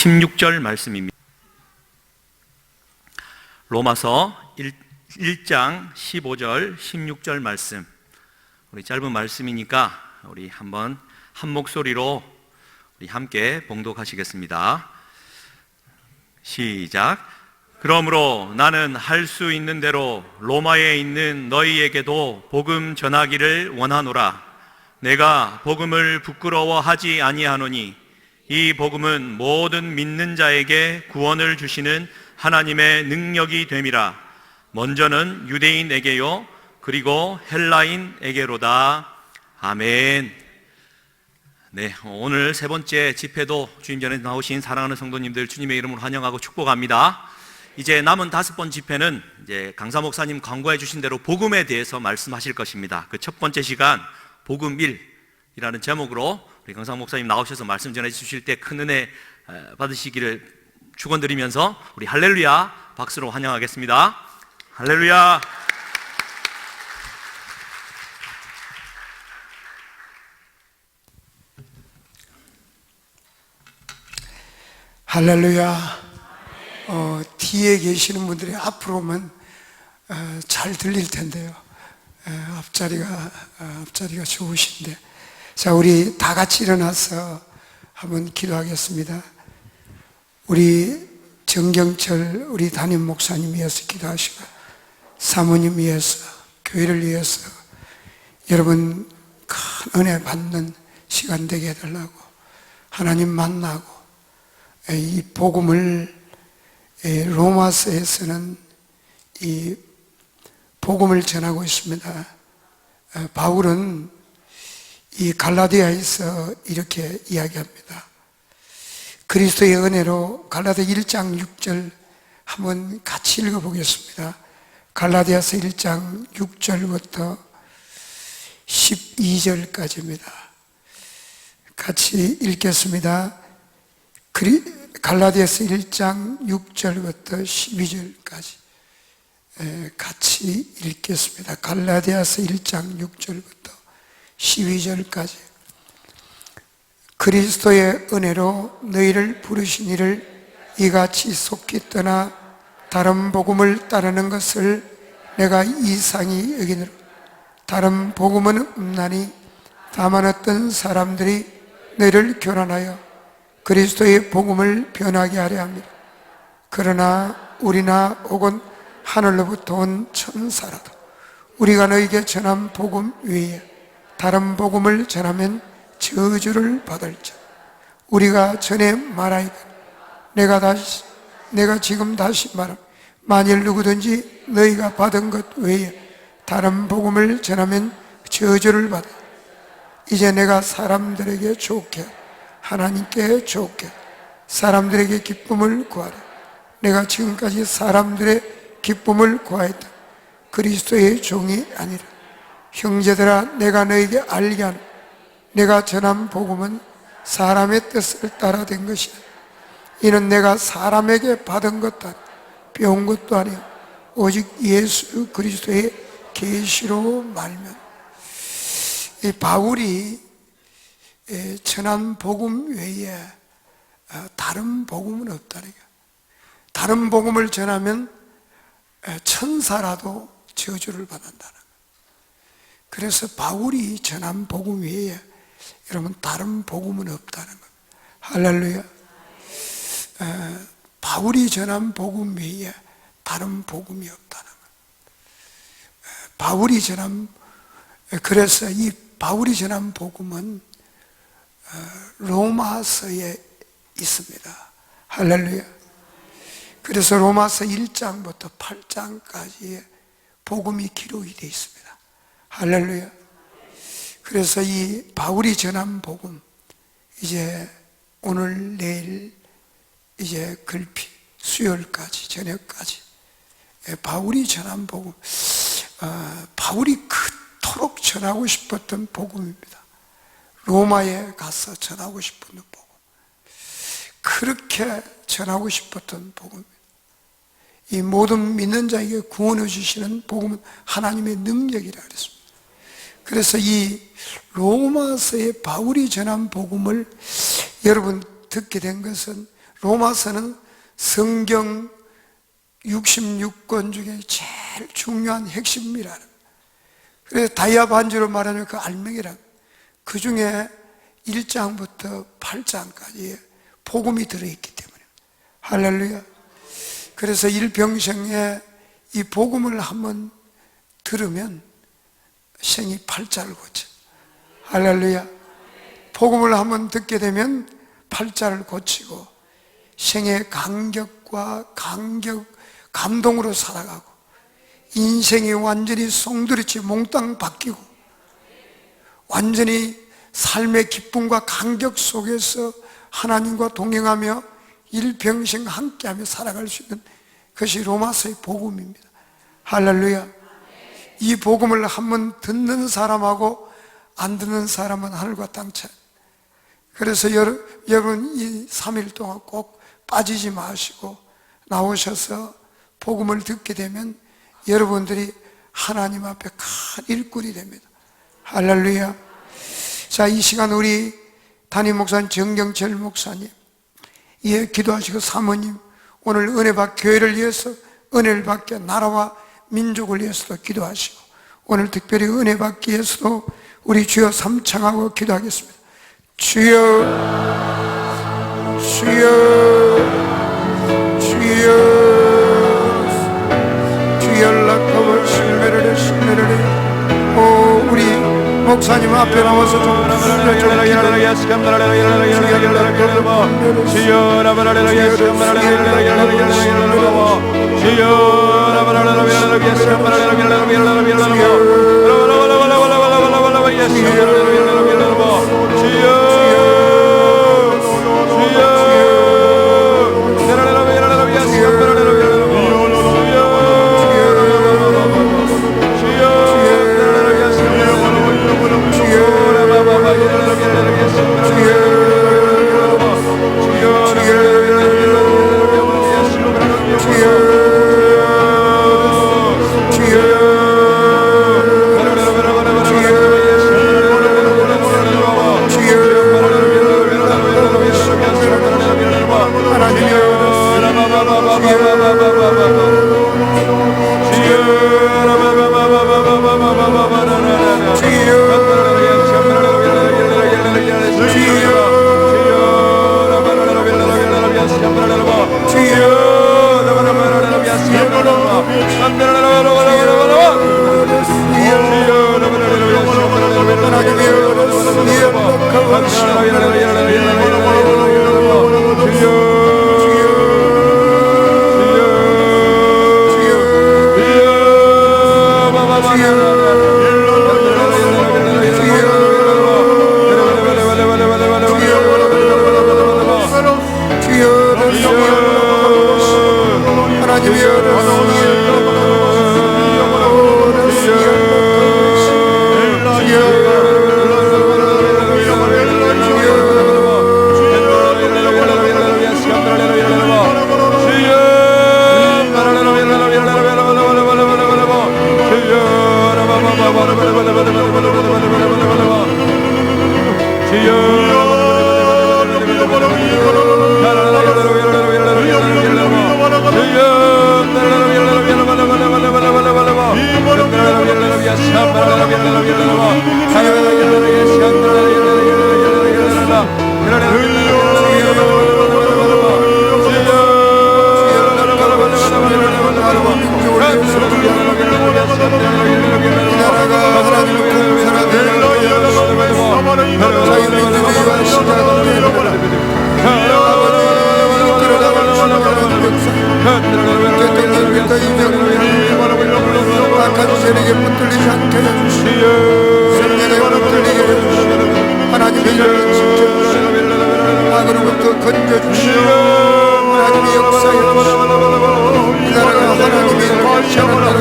16절 말씀입니다. 로마서 1장 15절 16절 말씀. 우리 짧은 말씀이니까 우리 한번 한 목소리로 우리 함께 봉독하시겠습니다. 시작. 그러므로 나는 할 수 있는 대로 로마에 있는 너희에게도 복음 전하기를 원하노라. 내가 복음을 부끄러워하지 아니하노니 이 복음은 모든 믿는 자에게 구원을 주시는 하나님의 능력이 됨이라. 먼저는 유대인에게요 그리고 헬라인에게로다. 아멘. 네, 오늘 세 번째 집회도 주님 전에 나오신 사랑하는 성도님들 주님의 이름으로 환영하고 축복합니다. 이제 남은 5번 집회는 이제 강사 목사님 광고해 주신 대로 복음에 대해서 말씀하실 것입니다. 그 첫 번째 시간 복음 1이라는 제목으로 우리 강사 목사님 나오셔서 말씀 전해 주실 때 큰 은혜 받으시기를 축원드리면서 우리 할렐루야 박수로 환영하겠습니다. 할렐루야. 할렐루야. 뒤에 계시는 분들이 앞으로 오면 잘 들릴 텐데요. 앞자리가 좋으신데. 자, 우리 다 같이 일어나서 한번 기도하겠습니다. 우리 정경철 우리 담임 목사님 위해서 기도하시고, 사모님 위해서, 교회를 위해서 여러분 큰 은혜 받는 시간 되게 해달라고, 하나님 만나고, 이 복음을 로마서에서는 이 복음을 전하고 있습니다. 바울은 이 갈라디아에서 이렇게 이야기합니다. 그리스도의 은혜로 갈라디아 1장 6절 한번 같이 읽어보겠습니다. 갈라디아서 1장 6절부터 12절까지입니다. 같이 읽겠습니다. 갈라디아서 1장 6절부터 12절까지 같이 읽겠습니다. 갈라디아서 1장 6절부터 12절까지. 그리스도의 은혜로 너희를 부르신 이를 이같이 속히 떠나 다른 복음을 따르는 것을 내가 이상히 여기노라. 다른 복음은 없나니 다만 어떤 사람들이 너희를 교란하여 그리스도의 복음을 변하게 하려 합니다. 그러나 우리나 혹은 하늘로부터 온 천사라도 우리가 너희에게 전한 복음 외에 다른 복음을 전하면 저주를 받을자. 우리가 전에 말하이다. 내가 지금 다시 말함. 만일 누구든지 너희가 받은 것 외에 다른 복음을 전하면 저주를 받아. 이제 내가 사람들에게 좋게, 하나님께 좋게, 사람들에게 기쁨을 구하라. 내가 지금까지 사람들의 기쁨을 구하였다. 그리스도의 종이 아니라. 형제들아, 내가 너에게 알게 하노. 내가 전한 복음은 사람의 뜻을 따라 된 것이야. 이는 내가 사람에게 받은 것도 아니고 배운 것도 아니고 오직 예수 그리스도의 계시로 말면. 이 바울이 전한 복음 외에 다른 복음은 없다는 거예요. 다른 복음을 전하면 천사라도 저주를 받는다는 거예요. 그래서 바울이 전한 복음 외에 여러분 다른 복음은 없다는 겁니다. 할렐루야. 바울이 전한 복음 외에 다른 복음이 없다는 거예요. 바울이 전한, 그래서 이 바울이 전한 복음은 로마서에 있습니다. 할렐루야. 그래서 로마서 1장부터 8장까지의 복음이 기록이 되어 있습니다. 할렐루야. 그래서 이 바울이 전한 복음, 이제 오늘 내일 이제 글피 수요일까지 저녁까지 바울이 전한 복음, 바울이 그토록 전하고 싶었던 복음입니다. 로마에 가서 전하고 싶은 복음, 그렇게 전하고 싶었던 복음입니다. 이 모든 믿는 자에게 구원해 주시는 복음은 하나님의 능력이라 그랬습니다. 그래서 이 로마서의 바울이 전한 복음을 여러분 듣게 된 것은 로마서는 성경 66권 중에 제일 중요한 핵심이라는, 그래서 다이아 반주로 말하면 그 알맹이라는, 그 중에 1장부터 8장까지 복음이 들어있기 때문에. 할렐루야. 그래서 일평생에 이 복음을 한번 들으면 생이 팔자를 고쳐. 할렐루야. 복음을 한번 듣게 되면 팔자를 고치고 생의 간격과 감동으로 살아가고 인생이 완전히 송두리째 몽땅 바뀌고 완전히 삶의 기쁨과 감격 속에서 하나님과 동행하며 일평생 함께하며 살아갈 수 있는 것이 로마서의 복음입니다. 할렐루야. 이 복음을 한번 듣는 사람하고 안 듣는 사람은 하늘과 땅 차이. 그래서 여러분 이 3일 동안 꼭 빠지지 마시고 나오셔서 복음을 듣게 되면 여러분들이 하나님 앞에 큰 일꾼이 됩니다. 할렐루야. 자, 이 시간 우리 담임 목사님 정경철 목사님, 예, 기도하시고 사모님, 오늘 은혜받 교회를 위해서 은혜를 받게 나라와 민족을 위해서도 기도하시고 오늘 특별히 은혜받기 위해서도 우리 주여 삼창하고 기도하겠습니다. 주여, 주여, 주여, 주여 라카바 신메르레 신메르레. 오, 우리 목사님 앞에 나와서 좀 악한 세력에 붙들리지 않게 해주시고 성령에 붙들리게 해주시고 하나님의 이름을 지켜주시고 악으로부터 건져주시고 하나님의 역사에 주시고 이 나라가 하나님의 이름을 시험한다는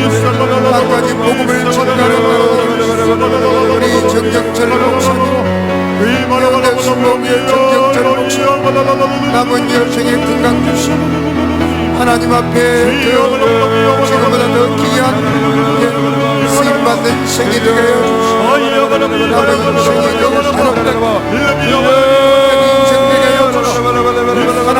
것을 땅까지 복음을 전가하는 나라가 우리 정경철 목사님 영대 순복의 정경철 목사님 남은 여생에 건강 주시고 하나님 앞에 지금보다 더 귀한 쓰임받는 생이 되게 해주시고 남은 인생이 더 새롭게 인생 되게 해주시고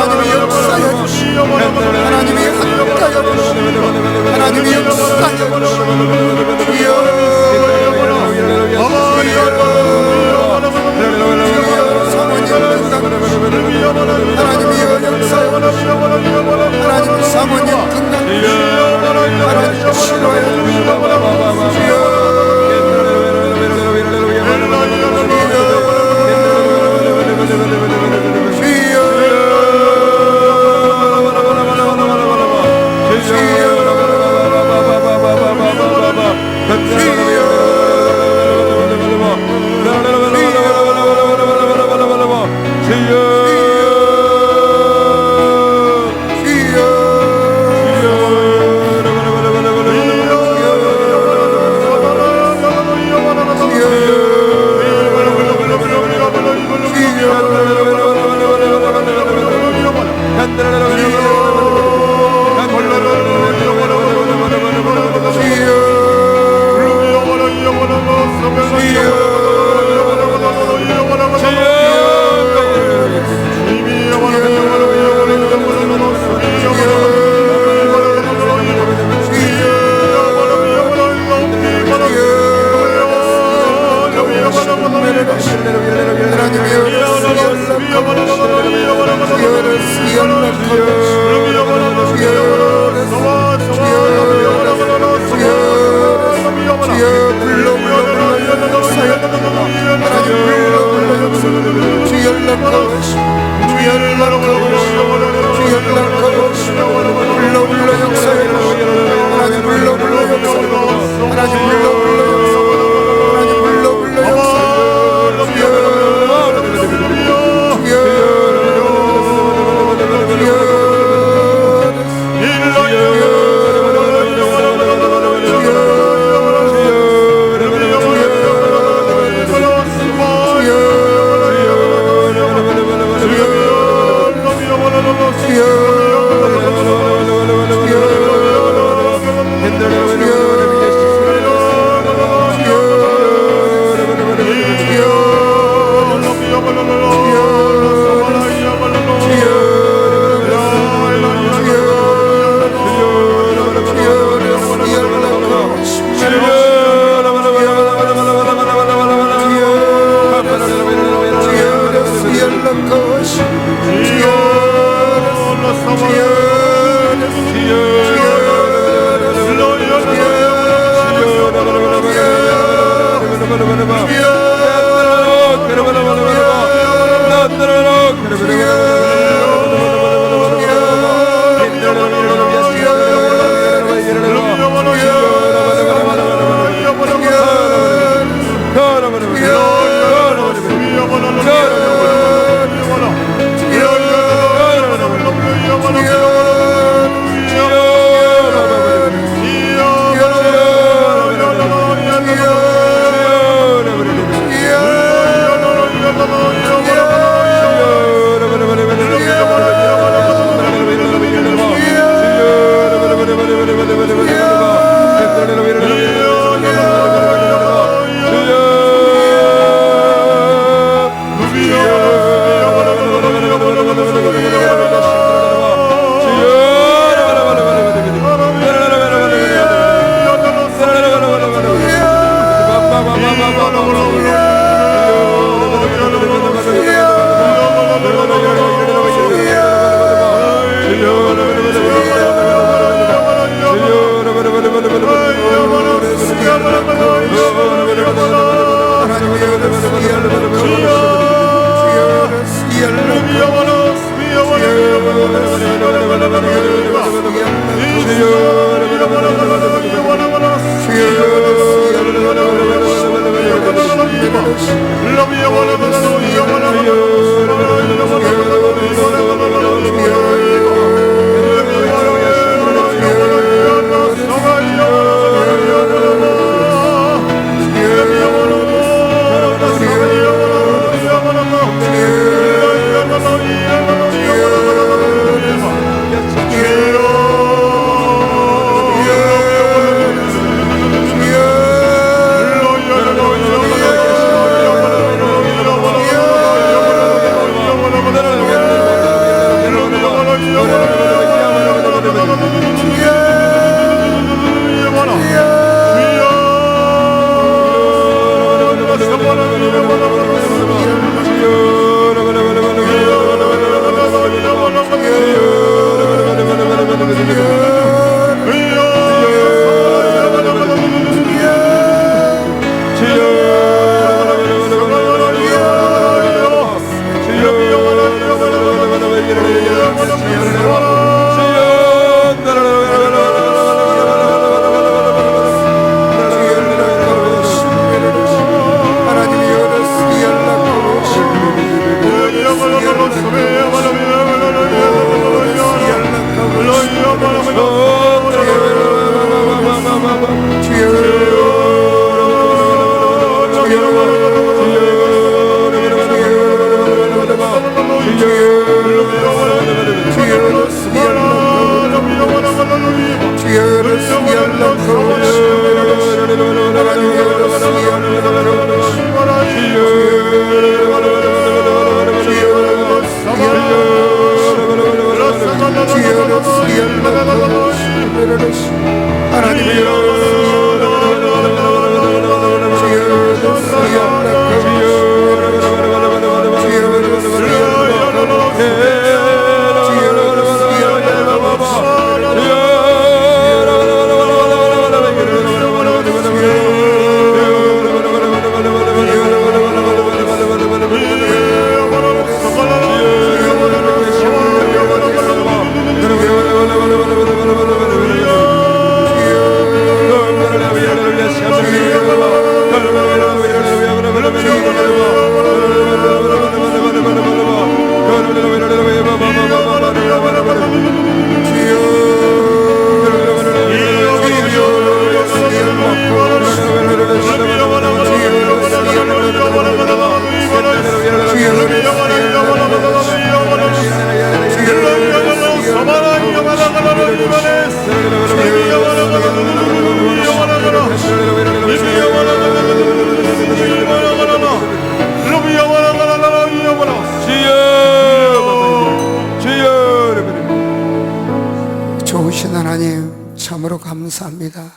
좋으신 하나님 참으로 감사합니다.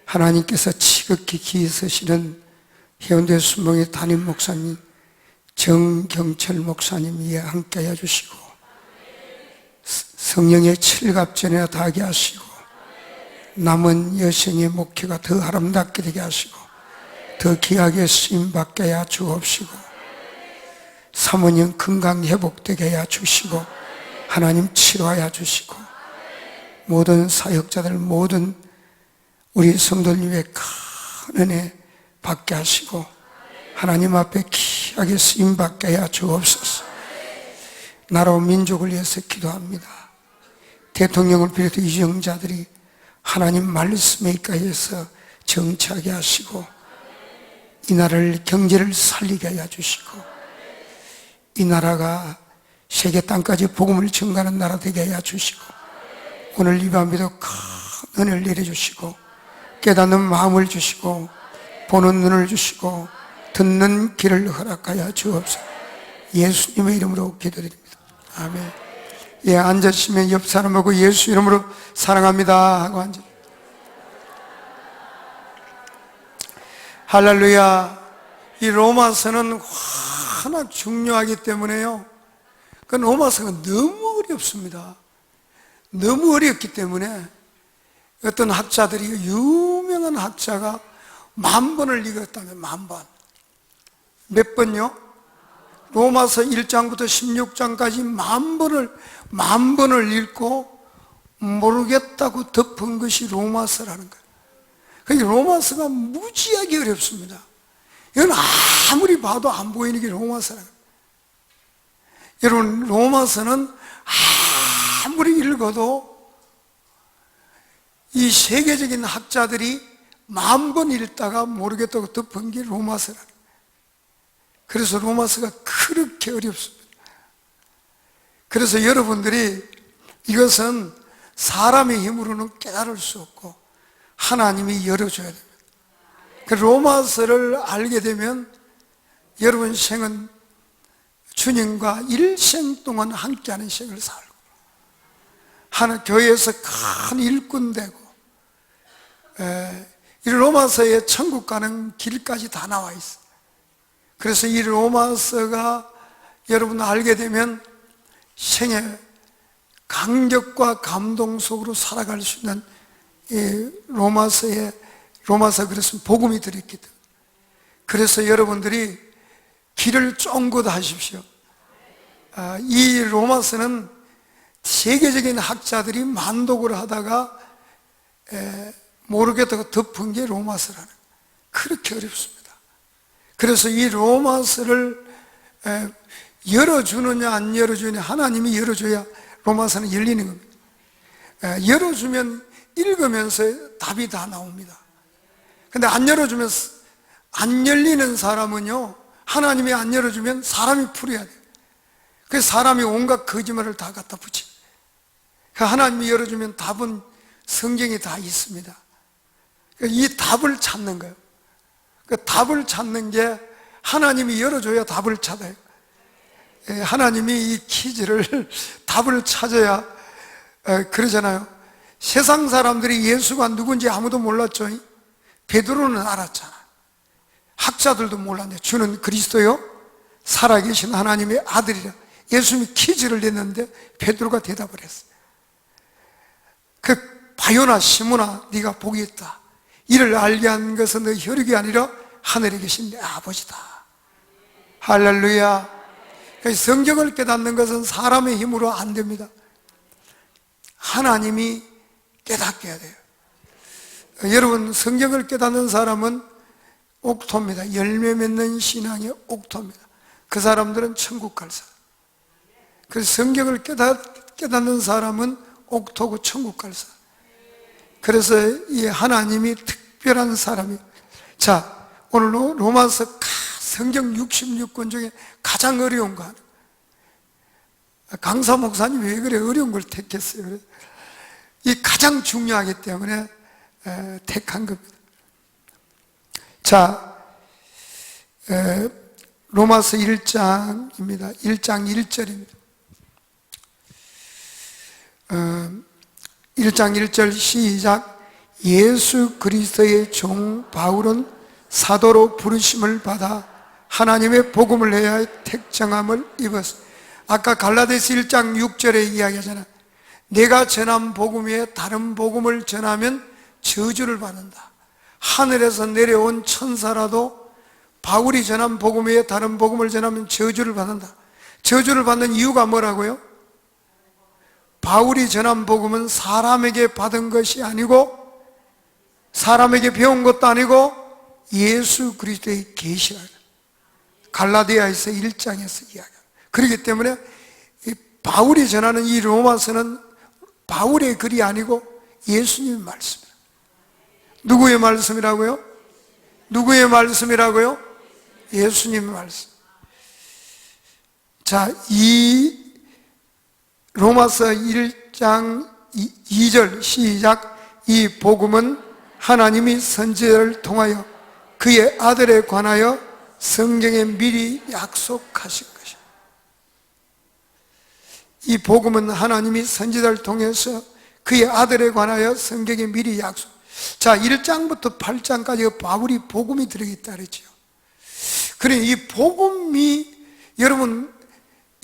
하나님께서 지극히 기 있으시는 해운대 순복의 담임 목사님 정경철 목사님 위에 함께 해주시고 성령의 칠갑전에 다하게 하시고 남은 여생의 목회가 더 아름답게 되게 하시고 더 귀하게 쓰임받게 해 주옵시고 사모님 건강 회복되게 해 주시고 하나님 치료하여 주시고 모든 사역자들 모든 우리 성도들 위해 큰 은혜 받게 하시고 하나님 앞에 귀하게 쓰임받게 해 주옵소서. 나라와 민족을 위해서 기도합니다. 대통령을 비롯해 이정자들이 하나님 말씀에 가해서 정치하게 하시고 이 나라를 경제를 살리게 해 주시고 이 나라가 세계 땅까지 복음을 전가하는 나라 되게 해 주시고 오늘 이 밤에도 큰 은혜를 내려주시고 깨닫는 마음을 주시고 보는 눈을 주시고 듣는 귀를 허락하여 주옵소서. 예수님의 이름으로 기도드립니다. 아멘. 예, 앉으시면 옆 사람하고 예수 이름으로 사랑합니다 하고 앉으세요. 할렐루야. 이 로마서는 하나 중요하기 때문에요. 그 로마서가 너무 어렵습니다. 너무 어렵기 때문에 어떤 학자들이, 유명한 학자가 10,000번을 읽었다면 10,000번. 몇 번요? 로마서 1장부터 16장까지 10,000번을 읽고 모르겠다고 덮은 것이 로마서라는 거예요. 그러니까 로마서가 무지하게 어렵습니다. 이건 아무리 봐도 안 보이는 게 로마서라는 거예요. 여러분, 로마서는 아무리 읽어도 이 세계적인 학자들이 10,000번 읽다가 모르겠다고 덮은 게 로마서라는 거예요. 그래서 로마서가 그렇게 어렵습니다. 그래서 여러분들이 이것은 사람의 힘으로는 깨달을 수 없고 하나님이 열어줘야 됩니다. 그 로마서를 알게 되면 여러분 생은 주님과 일생 동안 함께하는 생을 살고 하나 교회에서 큰 일꾼 되고 이 로마서에 천국 가는 길까지 다 나와 있어요. 그래서 이 로마서가 여러분 알게 되면 생의 감격과 감동 속으로 살아갈 수 있는 이 로마서 그래서 복음이 들어있기 때문에 그래서 여러분들이 길을 쫑긋 하십시오. 이 로마서는 세계적인 학자들이 만독을 하다가 모르겠다고 덮은 게 로마서라는 거예요. 그렇게 어렵습니다. 그래서 이 로마서를 열어주느냐 안 열어주느냐, 하나님이 열어줘야 로마서는 열리는 겁니다. 열어주면 읽으면서 답이 다 나옵니다. 근데 안 열어주면, 안 열리는 사람은요, 하나님이 안 열어주면 사람이 풀어야 돼요. 그래서 사람이 온갖 거짓말을 다 갖다 붙여요. 하나님이 열어주면 답은 성경에 다 있습니다. 이 답을 찾는 거예요. 그 답을 찾는 게 하나님이 열어줘야 답을 찾아요. 하나님이 이 퀴즈를 답을 찾아야 그러잖아요. 세상 사람들이 예수가 누군지 아무도 몰랐죠. 베드로는 알았잖아. 학자들도 몰랐는데 주는 그리스도요 살아계신 하나님의 아들이라 예수님이 퀴즈를 냈는데 베드로가 대답을 했어요. 그 바요나 시몬아, 네가 복이 있다. 이를 알게 한 것은 너 혈육이 아니라 하늘에 계신 내 아버지다. 할렐루야. 성경을 깨닫는 것은 사람의 힘으로 안 됩니다. 하나님이 깨닫게 해야 돼요. 여러분, 성경을 깨닫는 사람은 옥토입니다. 열매 맺는 신앙의 옥토입니다. 그 사람들은 천국 갈 사람. 그래서 성경을 깨닫는 사람은 옥토고 천국 갈 사람. 그래서 이 하나님이 특별한 사람이에요. 자, 오늘 로마서 성경 66권 중에 가장 어려운 거 하나. 강사 목사님이 왜 그래 어려운 걸 택했어요? 이 가장 중요하기 때문에 택한 겁니다. 자, 로마서 1장입니다. 1장 1절입니다. 1장 1절 시작. 예수 그리스도의 종 바울은 사도로 부르심을 받아 하나님의 복음을 해야 택정함을 입었어. 아까 갈라디아서 1장 6절에 이야기하잖아. 내가 전한 복음 외에 다른 복음을 전하면 저주를 받는다. 하늘에서 내려온 천사라도 바울이 전한 복음 외에 다른 복음을 전하면 저주를 받는다. 저주를 받는 이유가 뭐라고요? 바울이 전한 복음은 사람에게 받은 것이 아니고 사람에게 배운 것도 아니고 예수 그리스도의 계시라. 갈라디아에서 1장에서 이야기합니다. 그렇기 때문에 바울이 전하는 이 로마서는 바울의 글이 아니고 예수님의 말씀이에요. 누구의 말씀이라고요? 누구의 말씀이라고요? 예수님의 말씀. 자, 이 로마서 1장 2절 시작. 이 복음은 하나님이 선지자를 통하여 그의 아들에 관하여 성경에 미리 약속하신 것입니다. 이 복음은 하나님이 선지자를 통해서 그의 아들에 관하여 성경에 미리 약속. 자, 1장부터 8장까지 바울이 복음이 들어있다 그랬죠. 그러니 이 복음이 여러분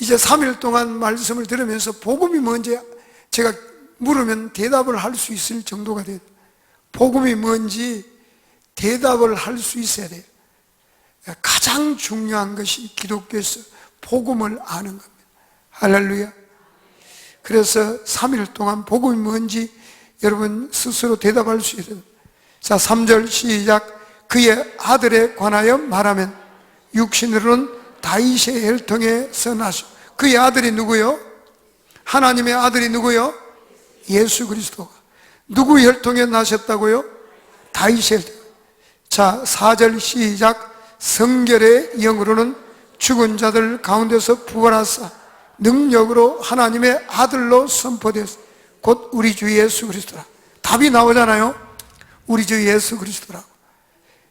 이제 3일 동안 말씀을 들으면서 복음이 뭔지 제가 물으면 대답을 할 수 있을 정도가 돼요. 복음이 뭔지 대답을 할 수 있어야 돼요. 가장 중요한 것이 기독교에서 복음을 아는 겁니다. 할렐루야. 그래서 3일 동안 복음이 뭔지 여러분 스스로 대답할 수 있어요. 자, 3절 시작. 그의 아들에 관하여 말하면 육신으로는 다윗의 혈통에서 나셔. 그의 아들이 누구요? 하나님의 아들이 누구요? 예수 그리스도가. 누구 혈통에 나셨다고요? 다윗의 혈통. 자, 4절 시작. 성결의 영으로는 죽은 자들 가운데서 부활하사 능력으로 하나님의 아들로 선포되었어. 곧 우리 주 예수 그리스도라. 답이 나오잖아요. 우리 주 예수 그리스도라고.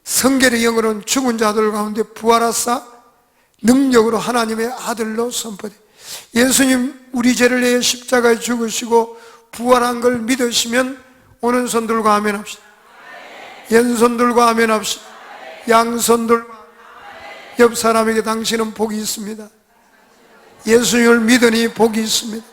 성결의 영으로는 죽은 자들 가운데 부활하사 능력으로 하나님의 아들로 선포돼. 예수님 우리 죄를 위해 십자가에 죽으시고 부활한 걸 믿으시면 오른손 들고 아멘 합시다. 왼손 들고 아멘 합시다. 양손 들고. 옆 사람에게 당신은 복이 있습니다. 예수님을 믿으니 복이 있습니다.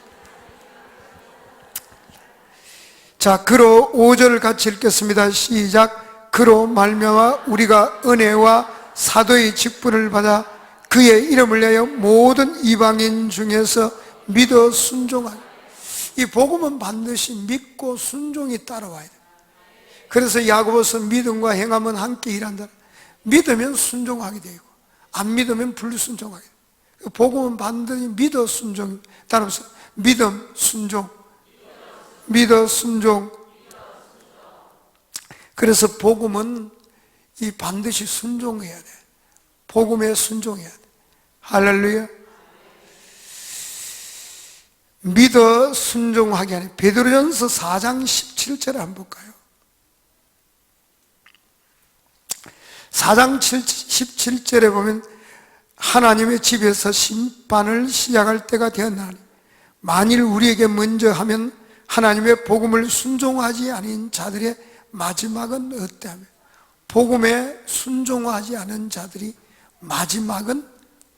자, 그로 5절을 같이 읽겠습니다. 시작. 그로 말미암아 우리가 은혜와 사도의 직분을 받아 그의 이름을 내어 모든 이방인 중에서 믿어 순종하니. 이 복음은 반드시 믿고 순종이 따라와야 돼. 그래서 야고보서 믿음과 행함은 함께 일한다. 믿으면 순종하게 되고 안 믿으면 불순종하게 돼. 복음은 반드시 믿어 순종. 따라서 믿음 순종, 믿어 순종. 그래서 복음은 이 반드시 순종해야 돼. 복음에 순종해야 돼. 할렐루야. 믿어 순종하게 하는 베드로전서 4장 17절을 한번 볼까요? 4장 17절에 보면 하나님의 집에서 심판을 시작할 때가 되었나니 만일 우리에게 먼저 하면 하나님의 복음을 순종하지 않은 자들의 마지막은 어때하며 복음에 순종하지 않은 자들이 마지막은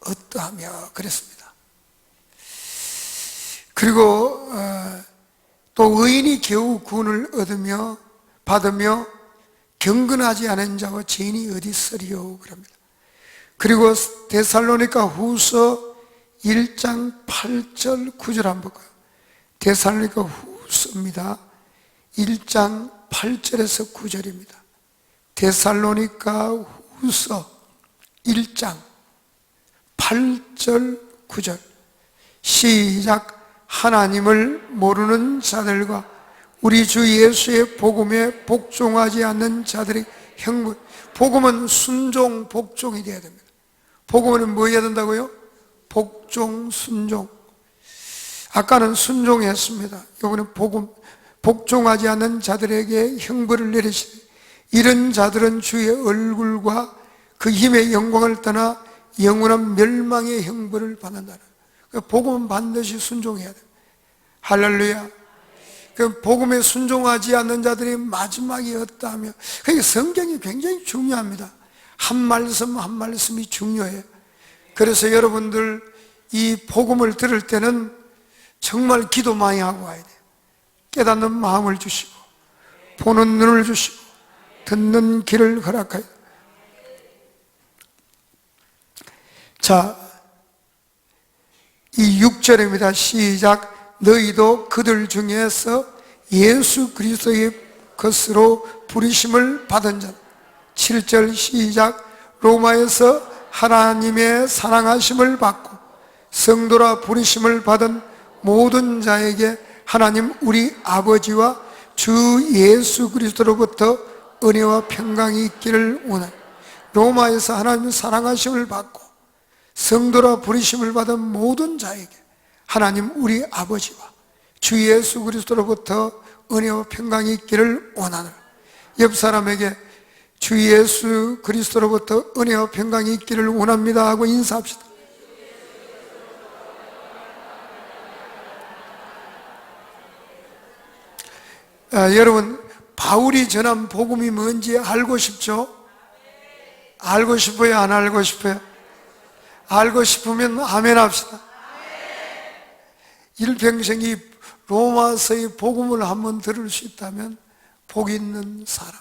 어떠하며 그랬습니다. 그리고 또 의인이 겨우 구원을 받으며 경건하지 않은 자와 죄인이 어디 있으리요 그럽니다. 그리고 데살로니가 후서 1장 8절 9절 한번 볼까요? 데살로니가 후서입니다. 1장 8절에서 9절입니다. 데살로니가 후서 1장 8절 9절 시작. 하나님을 모르는 자들과 우리 주 예수의 복음에 복종하지 않는 자들의 형벌. 복음은 순종, 복종이 되어야 됩니다. 복음은 뭐 해야 된다고요? 복종, 순종. 아까는 순종했습니다. 이번엔 복음, 복종하지 않는 자들에게 형벌을 내리시되 이런 자들은 주의 얼굴과 그 힘의 영광을 떠나 영원한 멸망의 형벌을 받는다는. 복음은 반드시 순종해야 돼요. 할렐루야. 그 복음에 순종하지 않는 자들이 마지막이 없다며. 그러니까 성경이 굉장히 중요합니다. 한 말씀 한 말씀이 중요해요. 그래서 여러분들 이 복음을 들을 때는 정말 기도 많이 하고 와야 돼요. 깨닫는 마음을 주시고 보는 눈을 주시고 듣는 귀를 허락하여. 자, 이 6절입니다. 시작. 너희도 그들 중에서 예수 그리스도의 것으로 부르심을 받은 자. 7절 시작. 로마에서 하나님의 사랑하심을 받고 성도라 부르심을 받은 모든 자에게 하나님 우리 아버지와 주 예수 그리스도로부터 은혜와 평강이 있기를 원합니다. 로마에서 하나님의 사랑하심을 받고 성도라 부르심을 받은 모든 자에게 하나님 우리 아버지와 주 예수 그리스도로부터 은혜와 평강이 있기를 원하노라. 옆 사람에게 주 예수 그리스도로부터 은혜와 평강이 있기를 원합니다 하고 인사합시다. 여러분, 바울이 전한 복음이 뭔지 알고 싶죠? 알고 싶어요? 안 알고 싶어요? 알고 싶으면 아멘 합시다. 일평생이 로마서의 복음을 한번 들을 수 있다면 복 있는 사람.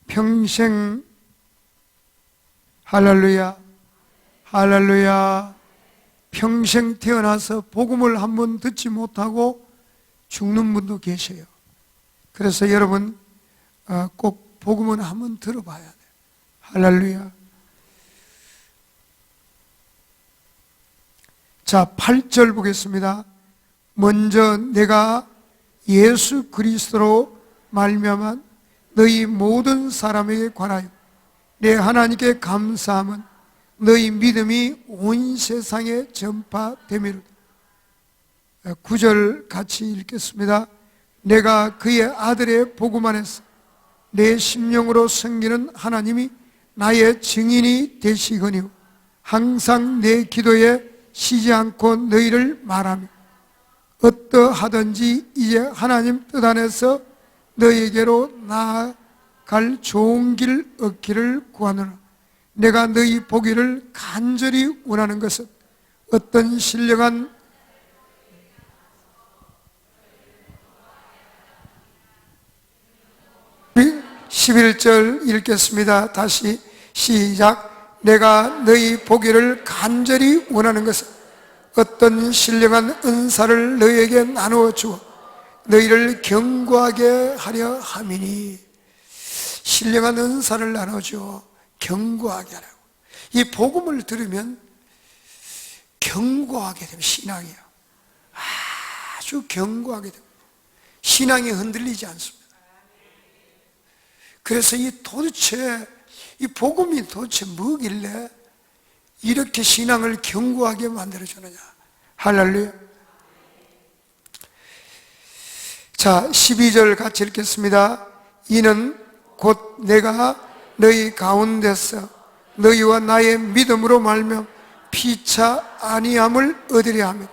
평생 할렐루야, 할렐루야. 평생 태어나서 복음을 한번 듣지 못하고 죽는 분도 계셔요. 그래서 여러분 꼭 복음은 한번 들어봐야 돼요. 할렐루야. 자, 8절 보겠습니다. 먼저 내가 예수 그리스도로 말미암아 너희 모든 사람에게 관하여 내 하나님께 감사함은 너희 믿음이 온 세상에 전파됨이로다. 9절 같이 읽겠습니다. 내가 그의 아들의 복음 안에서 내 심령으로 섬기는 하나님이 나의 증인이 되시거니와 항상 내 기도에 쉬지 않고 너희를 말하며 어떠하든지 이제 하나님 뜻 안에서 너희에게로 나아갈 좋은 길 얻기를 구하노라. 내가 너희 보기를 간절히 원하는 것은 어떤 신령한 11절 읽겠습니다. 다시 시작. 내가 너희 보기를 간절히 원하는 것은 어떤 신령한 은사를 너희에게 나누어 주어 너희를 견고하게 하려 함이니. 신령한 은사를 나눠주어 견고하게 하라고. 이 복음을 들으면 견고하게 됩니다. 신앙이요, 아주 견고하게 됩니다. 신앙이 흔들리지 않습니다. 그래서 이 복음이 도대체 뭐길래 이렇게 신앙을 견고하게 만들어주느냐. 할렐루야. 자, 12절 같이 읽겠습니다. 이는 곧 내가 너희 가운데서 너희와 나의 믿음으로 말며 피차 아니함을 얻으려 함이라.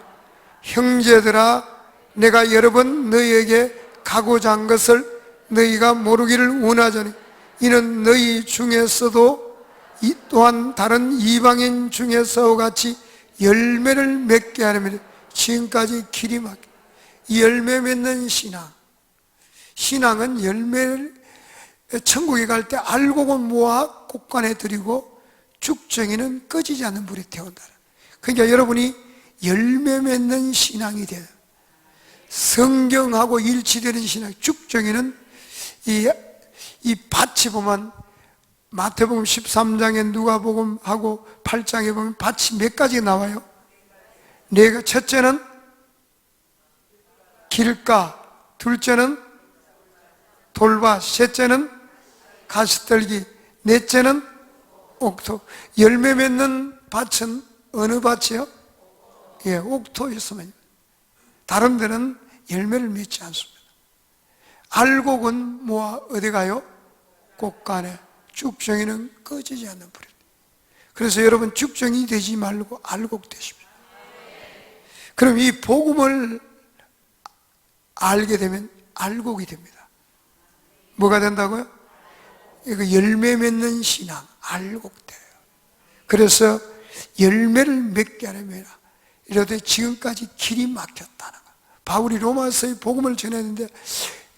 형제들아, 내가 여러 번 너희에게 가고자 한 것을 너희가 모르기를 원하자니 이는 너희 중에서도 또한 다른 이방인 중에서와 같이 열매를 맺게 하려면 지금까지 길이 막혀. 열매 맺는 신앙은 열매를 천국에 갈 때 알곡은 모아 곳간에 드리고 죽정이는 꺼지지 않는 불에 태운다. 그러니까 여러분이 열매 맺는 신앙이 돼요. 성경하고 일치되는 신앙. 죽정이는 이 밭이 보면 마태복음 13장에 누가복음하고 8장에 보면 밭이 몇 가지 나와요? 네, 첫째는 길가, 둘째는 돌밭, 셋째는 가시떨기, 넷째는 옥토. 열매 맺는 밭은 어느 밭이요? 예, 옥토였으면. 다른 데는 열매를 맺지 않습니다. 알곡은 모아 어디 가요? 곳간에. 죽정이는 꺼지지 않는 불이. 그래서 여러분 죽정이 되지 말고 알곡 되십시오. 그럼 이 복음을 알게 되면 알곡이 됩니다. 뭐가 된다고요? 이거 열매 맺는 신앙, 알곡돼요. 그래서 열매를 맺게 하려면 이러되 지금까지 길이 막혔다는 거예요. 바울이 로마서의 복음을 전했는데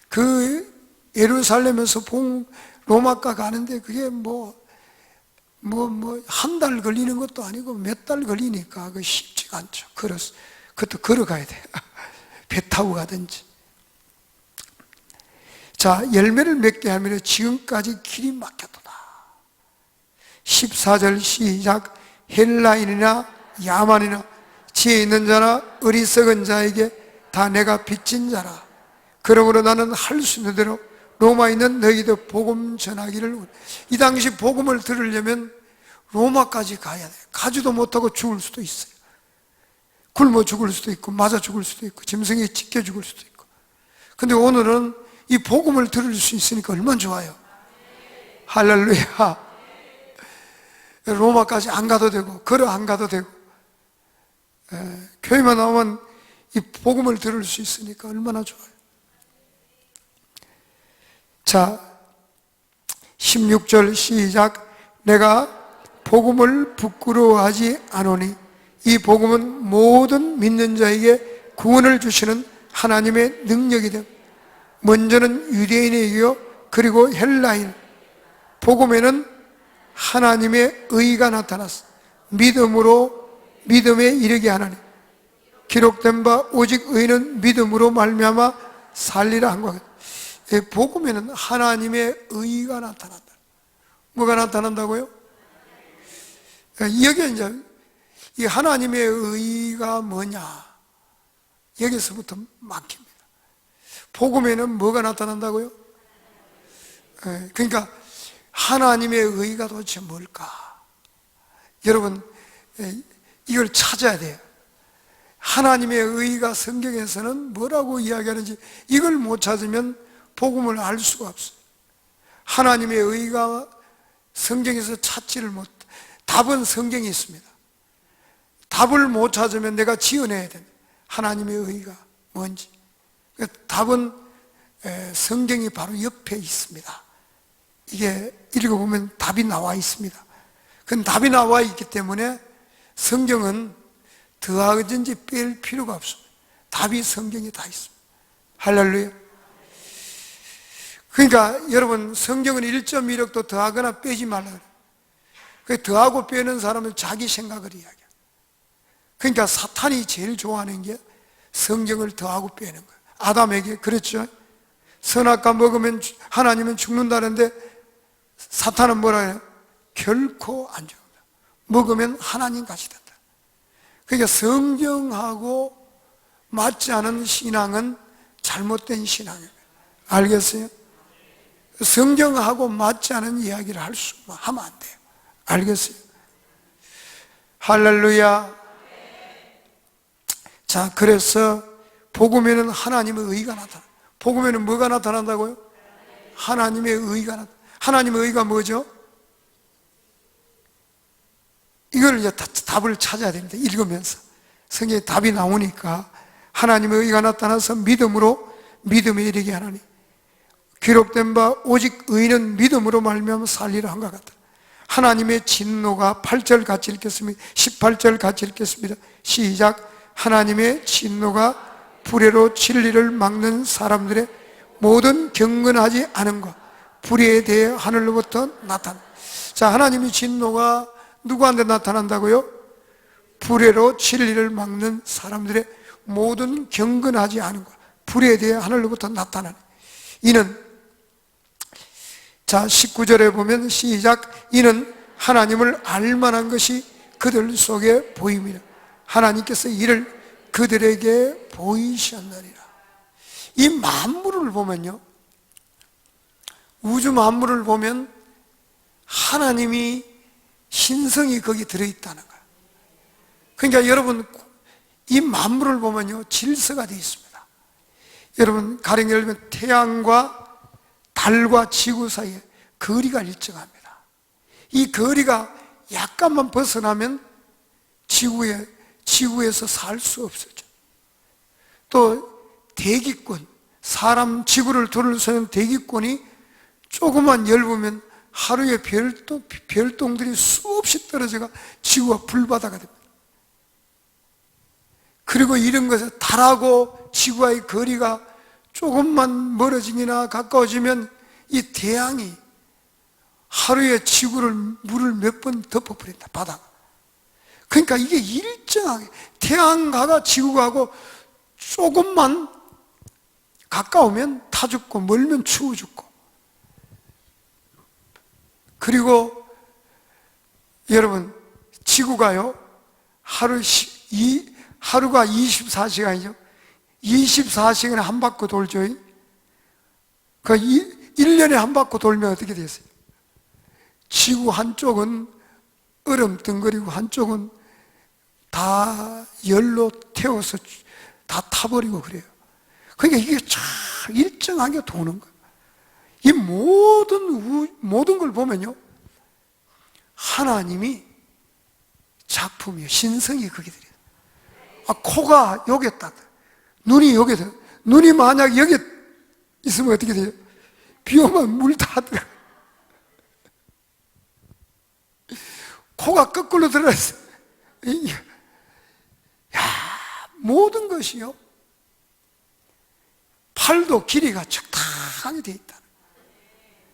그 예루살렘에서 로마가 가는데 그게 한 달 걸리는 것도 아니고 몇 달 걸리니까 그 쉽지가 않죠. 그것도 걸어가야 돼요. 배 타고 가든지. 자, 열매를 맺게 하면 지금까지 길이 막혔도다. 14절 시작. 헬라인이나 야만이나 지혜 있는 자나 어리석은 자에게 다 내가 빚진 자라. 그러므로 나는 할 수 있는 대로 로마에 있는 너희도 복음 전하기를 원해. 이 당시 복음을 들으려면 로마까지 가야 돼요. 가지도 못하고 죽을 수도 있어요. 굶어 죽을 수도 있고 맞아 죽을 수도 있고 짐승에 찢겨 죽을 수도 있고. 근데 오늘은 이 복음을 들을 수 있으니까 얼마나 좋아요. 할렐루야. 로마까지 안 가도 되고 걸어 안 가도 되고 교회만 나오면 이 복음을 들을 수 있으니까 얼마나 좋아요. 자, 16절 시작. 내가 복음을 부끄러워하지 않으니 이 복음은 모든 믿는 자에게 구원을 주시는 하나님의 능력이 됨. 먼저는 유대인에게요 그리고 헬라인. 복음에는 하나님의 의가 나타났어. 믿음에 이르게 하나니 기록된 바 오직 의는 믿음으로 말미암아 살리라 한 거예요. 복음에는 하나님의 의가 나타난다. 뭐가 나타난다고요? 여기에 이제 이 하나님의 의가 뭐냐? 여기서부터 막힙니다. 복음에는 뭐가 나타난다고요? 그러니까 하나님의 의가 도대체 뭘까? 여러분 이걸 찾아야 돼요. 하나님의 의가 성경에서는 뭐라고 이야기하는지 이걸 못 찾으면 복음을 알 수가 없어요. 하나님의 의가 성경에서 찾지를 못. 답은 성경에 있습니다. 답을 못 찾으면 내가 지어내야 됩니다. 하나님의 의가 뭔지. 답은 성경이 바로 옆에 있습니다. 이게 읽어보면 답이 나와 있습니다. 그건 답이 나와 있기 때문에 성경은 더하든지 뺄 필요가 없습니다. 답이 성경에 다 있습니다. 할렐루야. 그러니까 여러분, 성경은 1.16도 더하거나 빼지 말라 그래요. 그 더하고 빼는 사람은 자기 생각을 이야기해요. 그러니까 사탄이 제일 좋아하는 게 성경을 더하고 빼는 거예요. 아담에게 그랬죠. 선악과 먹으면 하나님은 죽는다는데 사탄은 뭐라 해요? 결코 안 죽는다. 먹으면 하나님 같이 된다. 그러니까 성경하고 맞지 않은 신앙은 잘못된 신앙이에요. 알겠어요? 성경하고 맞지 않은 이야기를 하면 안 돼요. 알겠어요? 할렐루야. 자, 그래서 복음에는 하나님의 의가 나타나. 복음에는 뭐가 나타난다고요? 하나님의 의가 나타나. 하나님의 의가 뭐죠? 이걸 이제 답을 찾아야 됩니다. 읽으면서 성경에 답이 나오니까 하나님의 의가 나타나서 믿음으로 믿음에 이르게 하나니 기록된 바 오직 의인은 믿음으로 말미암아 살리라 한 것 같다. 하나님의 진노가 8절 같이 읽겠습니다. 18절 같이 읽겠습니다. 시작. 하나님의 진노가 불의로 진리를 막는 사람들의 모든 경건하지 않은 것 불의에 대해 하늘로부터 나타나. 자, 하나님의 진노가 누구한테 나타난다고요? 불의로 진리를 막는 사람들의 모든 경건하지 않은 것 불의에 대해 하늘로부터 나타나는. 이는, 자 19절에 보면 시작. 이는 하나님을 알만한 것이 그들 속에 보임이라. 하나님께서 이를 그들에게 보이셨느니라. 이 만물을 보면요, 우주 만물을 보면 하나님이 신성이 거기 들어있다는 거예요. 그러니까 여러분, 이 만물을 보면요 질서가 되어 있습니다. 여러분, 가령 예를 들면 태양과 달과 지구 사이에 거리가 일정합니다. 이 거리가 약간만 벗어나면 지구에서 살 수 없어져. 또 대기권, 사람 지구를 둘러서는 대기권이 조금만 엷으면 하루에 별똥들이 수없이 떨어져가 지구가 불바다가 됩니다. 그리고 이런 것은 달하고 지구와의 거리가 조금만 멀어지거나 가까워지면 이 태양이 하루에 물을 몇 번 덮어버린다, 바다가. 그러니까 이게 일정하게 태양가가 지구가하고 조금만 가까우면 타 죽고 멀면 추워 죽고. 그리고 여러분, 지구가요 하루가 24시간이죠 24시간에 한 바퀴 돌죠. 그 1년에 한 바퀴 돌면 어떻게 되겠어요? 지구 한쪽은 얼음 덩거리고 한쪽은 다 열로 태워서 다 타버리고 그래요. 그러니까 이게 참 일정하게 도는 거예요. 이 모든 걸 보면요 하나님이 작품이에요. 신성이 거기 들어요. 코가 여기 있다, 눈이 여기 있다. 눈이 만약 여기 있으면 어떻게 돼요? 비 오면 물 다 들어가. 코가 거꾸로 들어있어. 야, 모든 것이요 팔도 길이가 적당히 되어 있다.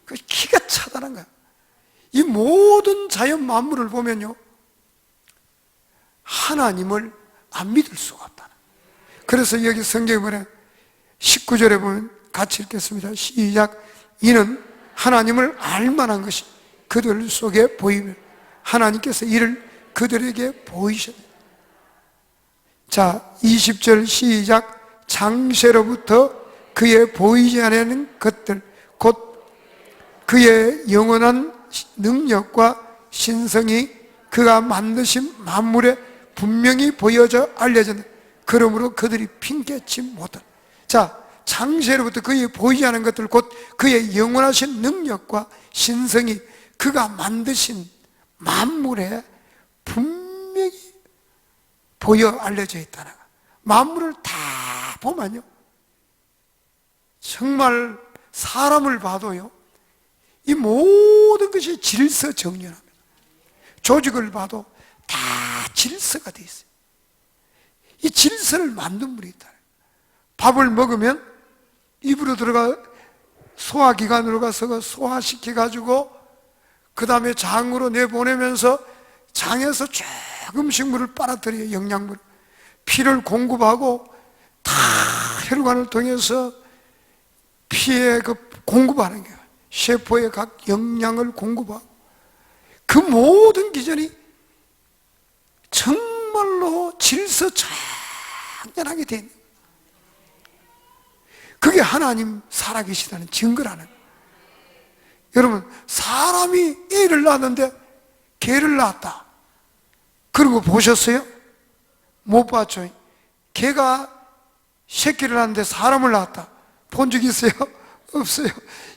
그 기가 차다는 거야. 이 모든 자연 만물을 보면요 하나님을 안 믿을 수가 없다. 그래서 여기 성경에 보면 19절에 보면 같이 읽겠습니다. 시작. 이는 하나님을 알만한 것이 그들 속에 보이며 하나님께서 이를 그들에게 보이셨다. 자, 20절 시작. 장세로부터 그의 보이지 않는 것들 곧 그의 영원한 능력과 신성이 그가 만드신 만물에 분명히 보여져 알려졌다. 그러므로 그들이 핑계치 못한다. 자, 장세로부터 그의 보이지 않은 것들 곧 그의 영원하신 능력과 신성이 그가 만드신 만물에 분명히 보여 알려져 있다는 거야. 만물을 다 보면요 정말 사람을 봐도요 이 모든 것이 질서 정연합니다. 조직을 봐도 다 질서가 돼 있어요. 이 질서를 만든 분이 있다. 밥을 먹으면 입으로 들어가 소화기관으로 가서 그 소화시켜가지고 그 다음에 장으로 내보내면서 장에서 조금씩 물을 빨아들여요. 영양물, 피를 공급하고 다 혈관을 통해서 피에 그 공급하는 거예요. 세포에 각 영양을 공급하고, 그 모든 기전이 정말로 질서장연하게 된, 그게 하나님 살아계시다는 증거라는 거예요. 여러분, 사람이 애를 낳았는데 개를 낳았다, 그런 거 보셨어요? 못 봤죠? 개가 새끼를 낳았는데 사람을 낳았다 본 적 있어요? 없어요.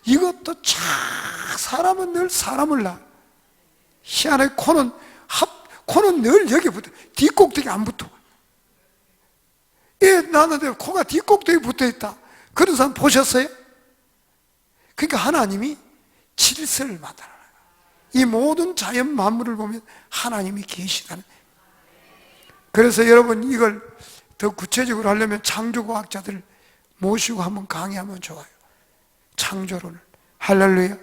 이것도 사람은 늘 사람을 낳아. 희한하게 코는 늘 여기 붙어, 뒷꼭대기 안 붙어. 애 낳았는데 코가 뒷꼭대기 붙어 있다, 그런 사람 보셨어요? 그러니까 하나님이 질서를 만들어요. 이 모든 자연 만물을 보면 하나님이 계시다는. 그래서 여러분, 이걸 더 구체적으로 하려면 창조과학자들 모시고 한번 강의하면 좋아요. 창조론을. 할렐루야.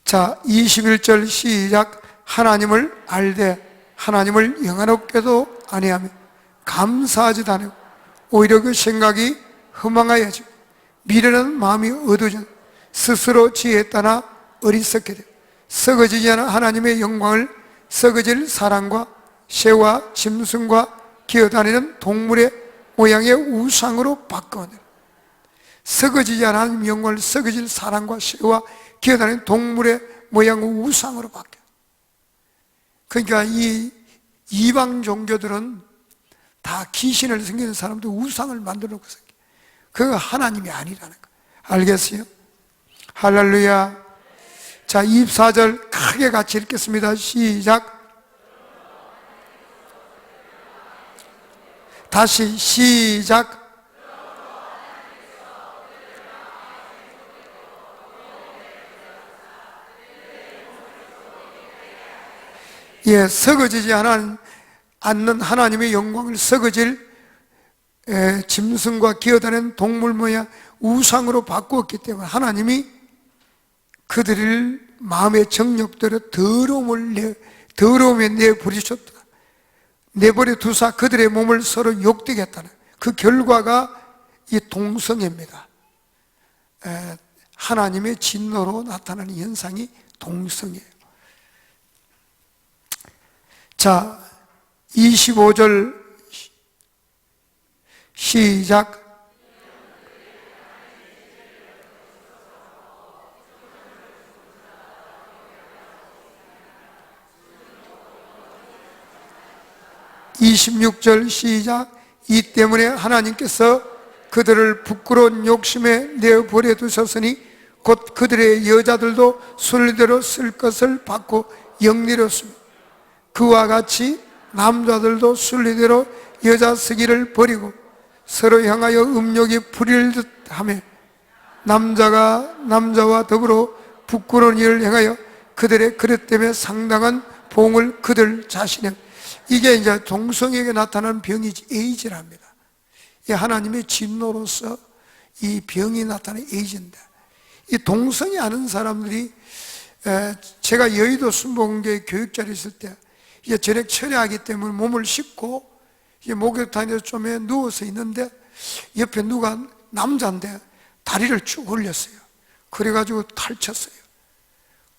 자, 21절 시작. 하나님을 알되 하나님을 영화롭게도 아니하며 감사하지도 않고 오히려 그 생각이 허망하여지고 미련한 마음이 어두워져 스스로 지혜에 따라 어리석게 되고 썩어지지 않은 하나님의 영광을 썩어질 사람과 새와 짐승과 기어다니는 동물의 모양의 우상으로 바꿔내. 썩어지지 않은 하나님의 영광을 썩어질 사람과 새와 기어다니는 동물의 모양의 우상으로 바뀌어. 그러니까 이 이방 종교들은 다 귀신을 섬기는 사람도 우상을 만들어 놓고 섬겨. 그거 하나님이 아니라는 거. 알겠어요? 할렐루야. 자, 24절 크게 같이 읽겠습니다. 시작. 다시 시작. 예, 썩어지지 않는 하나님의 영광을 썩어질 짐승과 기어다니는 동물 모양 우상으로 바꾸었기 때문에 하나님이 그들을 마음의 정욕대로 더러움에 내버리셨다. 내버려 두사 그들의 몸을 서로 욕되게 했다는 그 결과가 이 동성애입니다. 하나님의 진노로 나타나는 현상이 동성애예요. 자, 25절 시작. (26절) 시작. 이 때문에 하나님께서 그들을 부끄러운 욕심에 내버려 두셨으니 곧 그들의 여자들도 순리대로 쓸 것을 받고 영리롭습니다. 그와 같이 남자들도 순리대로 여자 쓰기를 버리고 서로 향하여 음욕이 부릴 듯하며 남자가 남자와 더불어 부끄러운 일을 행하여 그들의 그릇 때문에 상당한 봉을 그들 자신의, 이게 이제 동성애에 나타나는 병이지, 에이즈랍니다. 이 하나님의 진노로서 이 병이 나타나는 에이즈인데, 이 동성애 하는 사람들이, 제가 여의도 순복음교회 교육자리 있을 때 이제 저녁 철야하기 때문에 몸을 씻고 목욕탕에서 좀에 누워서 있는데 옆에 누가 남자인데 다리를 쭉 올렸어요. 그래가지고 탈쳤어요.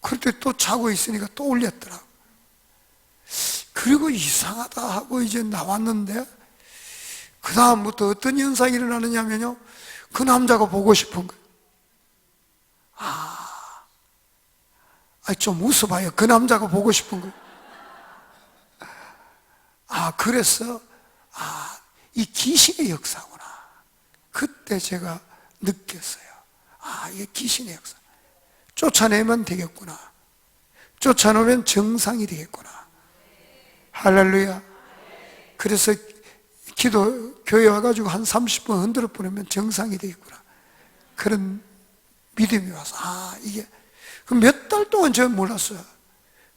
그럴 때 또 자고 있으니까 또 올렸더라고. 그리고 이상하다 하고 이제 나왔는데 그 다음부터 어떤 현상이 일어나느냐면요, 그 남자가 보고 싶은 거예요. 좀 웃어봐요. 그 남자가 보고 싶은 거예요. 그래서 이 귀신의 역사구나. 그때 제가 느꼈어요. 이게 귀신의 역사. 쫓아내면 되겠구나. 쫓아내면 정상이 되겠구나. 할렐루야. 그래서 교회 와가지고 한 30분 흔들어 보내면 정상이 되겠구나. 그런 믿음이 와서, 이게. 몇 달 동안 제가 몰랐어요.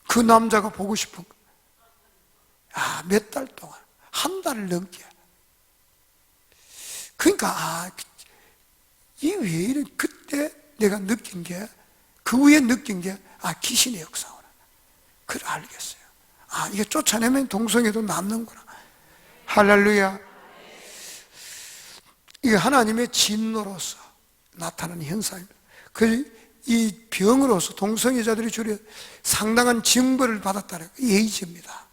그 남자가 보고 싶은 거. 몇 달 동안. 한 달을 넘게. 그러니까, 이 왜 이래? 그때 내가 느낀 게, 그 후에 느낀 게, 귀신의 역사구나. 그걸 알겠어요. 이게 쫓아내면 동성애도 남는구나. 할렐루야. 이게 하나님의 진노로서 나타나는 현상입니다. 이 병으로서 동성애자들이 주로 상당한 징벌을 받았다는 예의입니다.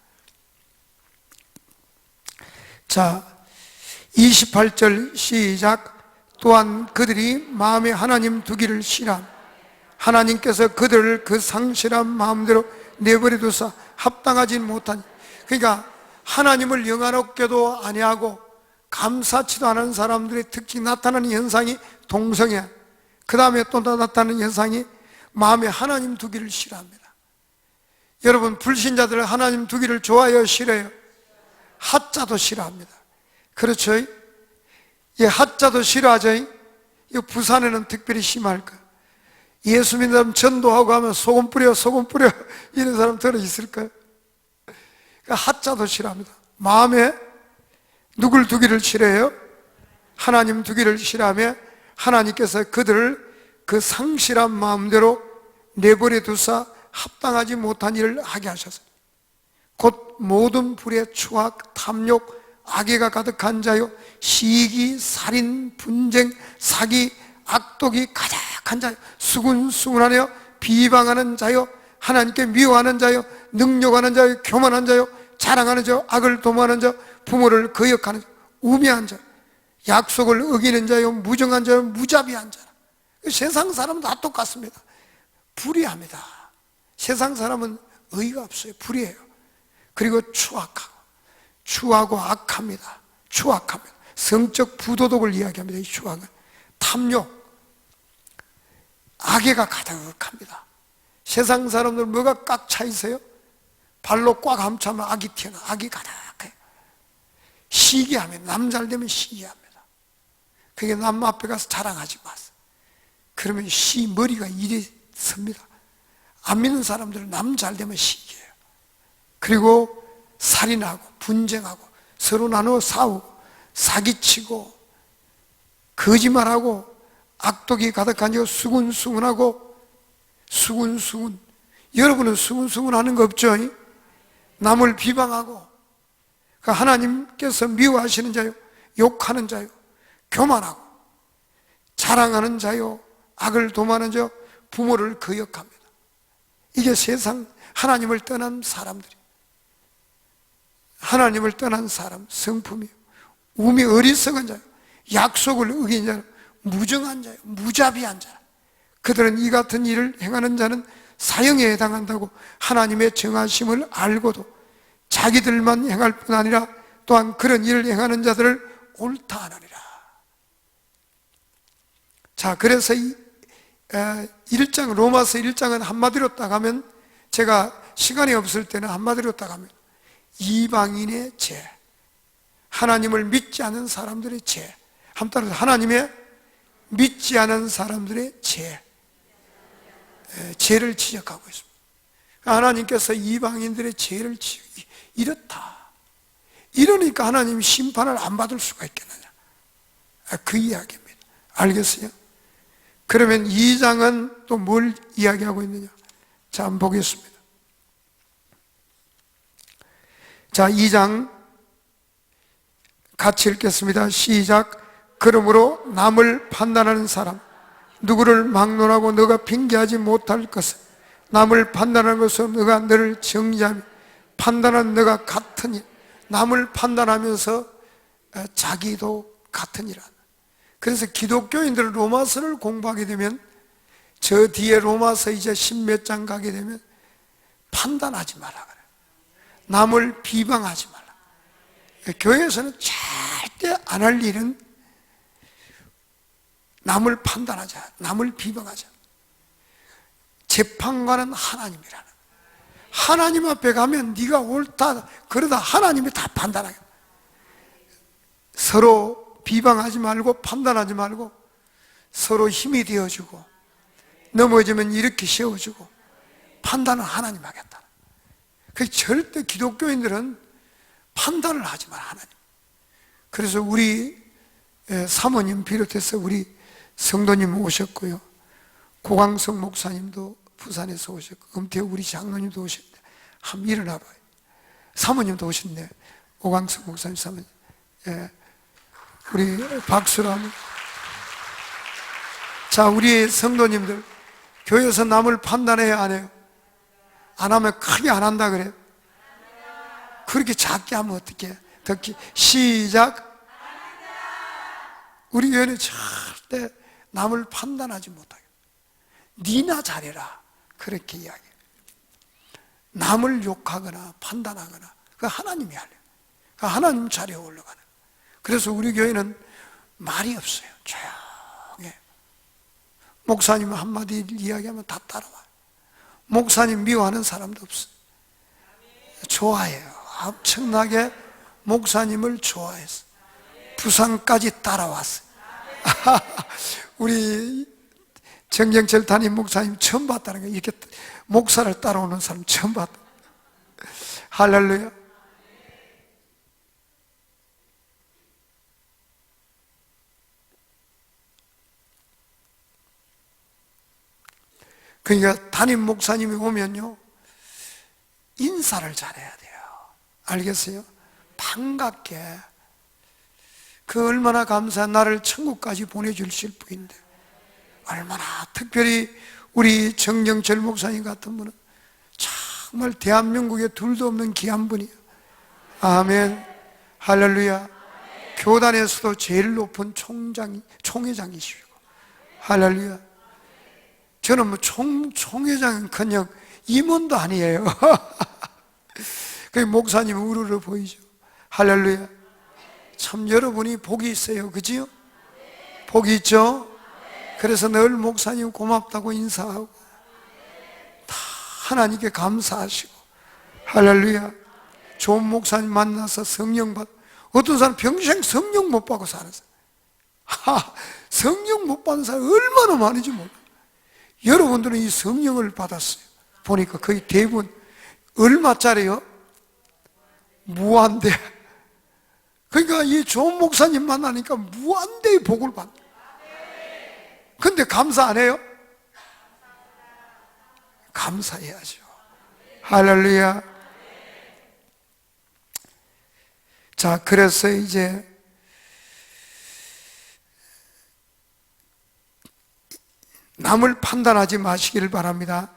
자, 28절 시작. 또한 그들이 마음에 하나님 두기를 싫어함. 하나님께서 그들을 그 상실한 마음대로 내버려 두사 합당하지 못하니. 그러니까 하나님을 영화롭게도 아니하고 감사치도 않은 사람들의 특히 나타나는 현상이 동성애. 그 다음에 또 나타나는 현상이 마음에 하나님 두기를 싫어합니다. 여러분, 불신자들 하나님 두기를 좋아해요, 싫어해요? 하자도 싫어합니다. 그렇죠? 예, 하자도 싫어하죠? 이 부산에는 특별히 심할 거예요. 예수 믿는 사람 전도하고 하면 소금 뿌려 이런 사람 들어있을까요? 그러니까 하자도 싫어합니다. 마음에 누굴 두기를 싫어해요? 하나님 두기를 싫어하며 하나님께서 그들을 그 상실한 마음대로 내버려 두사 합당하지 못한 일을 하게 하셨어요. 곧 모든 불의 추악, 탐욕, 악의가 가득한 자요, 시기, 살인, 분쟁, 사기, 악독이 가득한 자요, 수군수군하여 비방하는 자요, 하나님께 미워하는 자요, 능욕하는 자요, 교만한 자요, 자랑하는 자요, 악을 도모하는 자, 부모를 거역하는 자, 우매한 자, 약속을 어기는 자요, 무정한 자요, 무자비한 자. 세상 사람은 다 똑같습니다. 불의합니다. 세상 사람은 의의가 없어요. 불의해요. 그리고 추하고 악합니다. 추악합니다. 성적 부도덕을 이야기합니다. 이 추악은 탐욕, 악의가 가득합니다. 세상 사람들 뭐가 꽉 차 있어요? 발로 꽉 함차면 악이 튀어나. 악이 가득해요. 시기하면, 남 잘 되면 시기합니다. 그게 남 앞에 가서 자랑하지 마세요. 그러면 머리가 이리 섭니다. 안 믿는 사람들은 남 잘 되면 시기해요. 그리고 살인하고 분쟁하고 서로 나누어 싸우고 사기치고 거짓말하고 악독이 가득한 저 수군수군하고 수군수군. 여러분은 수군수군하는 거 없죠? 남을 비방하고 하나님께서 미워하시는 자요, 욕하는 자요, 교만하고 자랑하는 자요, 악을 도모하는 자요, 부모를 거역합니다. 이게 세상 하나님을 떠난 사람들이, 하나님을 떠난 사람 성품이요, 우미 어리석은 자요, 약속을 어긴 자요, 무정한 자요, 무자비한 자. 그들은 이 같은 일을 행하는 자는 사형에 해당한다고 하나님의 정하심을 알고도 자기들만 행할 뿐 아니라 또한 그런 일을 행하는 자들을 옳다 하느니라. 자, 그래서 로마서 1장은 한마디로 딱 하면, 제가 시간이 없을 때는 한마디로 딱 하면 이방인의 죄, 하나님을 믿지 않은 사람들의 죄, 한따라서 하나님의 믿지 않은 사람들의 죄를 지적하고 있습니다. 하나님께서 이방인들의 죄를 이렇다. 이러니까 하나님 심판을 안 받을 수가 있겠느냐, 그 이야기입니다. 알겠어요? 그러면 2장은 또 뭘 이야기하고 있느냐? 자, 한번 보겠습니다. 자, 2장 같이 읽겠습니다. 시작. 그러므로 남을 판단하는 사람, 누구를 막론하고 너가 핑계하지 못할 것은, 남을 판단하는 것은 너가 너를 정죄하며 판단하는 너가 같으니, 남을 판단하면서 자기도 같으니라. 그래서 기독교인들은 로마서를 공부하게 되면, 저 뒤에 로마서 이제 10몇 장 가게 되면 판단하지 말라 그래요. 남을 비방하지 말라. 교회에서는 절대 안 할 일은 남을 판단하자, 남을 비방하자. 재판관은 하나님이라는, 하나님 앞에 가면 네가 옳다 그러다 하나님이 다 판단하겠다. 서로 비방하지 말고 판단하지 말고 서로 힘이 되어주고, 넘어지면 이렇게 세워주고, 판단은 하나님 하겠다. 그 절대 기독교인들은 판단을 하지 마라, 하나님. 그래서 우리 사모님 비롯해서 우리 성도님 오셨고요. 고광석 목사님도 부산에서 오셨고, 음태우 우리 장로님도 오셨네. 한번 일어나 봐요. 사모님도 오셨네. 고광석 목사님 사모님. 예. 우리 박수로 한번. 자, 우리 성도님들, 교회에서 남을 판단해야 안 해요? 안 하면 크게 안 한다 그래요. 그렇게 작게 하면 어떻게? 듣기 시작. 우리 교회는 절대 남을 판단하지 못하게. 니나 잘해라. 그렇게 이야기해요. 남을 욕하거나 판단하거나 그 하나님이 하래요. 그 하나님 자리에 올라가는. 그래서 우리 교회는 말이 없어요. 조용해. 목사님 한마디 이야기하면 다 따라와요. 목사님 미워하는 사람도 없어요. 좋아해요. 엄청나게 목사님을 좋아했어요. 부산까지 따라왔어요. 우리 정경철 담임 목사님 처음 봤다는 거예요. 이렇게 목사를 따라오는 사람 처음 봤다. 할렐루야. 그러니까 담임 목사님이 오면요, 인사를 잘해야 돼요. 알겠어요? 반갑게. 그 얼마나 감사한, 나를 천국까지 보내주실 분인데 얼마나, 특별히 우리 정경철 목사님 같은 분은 정말 대한민국에 둘도 없는 귀한 분이에요. 아멘. 할렐루야. 교단에서도 제일 높은 총회장이시고, 할렐루야. 저는 뭐 총회장은커녕 임원도 아니에요. 그 목사님 우르르 보이죠. 할렐루야. 참 여러분이 복이 있어요. 그지요? 복이 있죠? 그래서 늘 목사님 고맙다고 인사하고 다 하나님께 감사하시고, 할렐루야. 좋은 목사님 만나서 성령 받. 어떤 사람 평생 성령 못 받고 사는 사람, 성령 못 받는 사람 얼마나 많은지 몰라. 여러분들은 이 성령을 받았어요. 보니까 거의 대부분 얼마짜리요? 무한대. 그러니까 이 좋은 목사님 만나니까 무한대의 복을 받는. 근데 감사 안 해요? 감사해야죠. 할렐루야. 자, 그래서 이제 남을 판단하지 마시기를 바랍니다.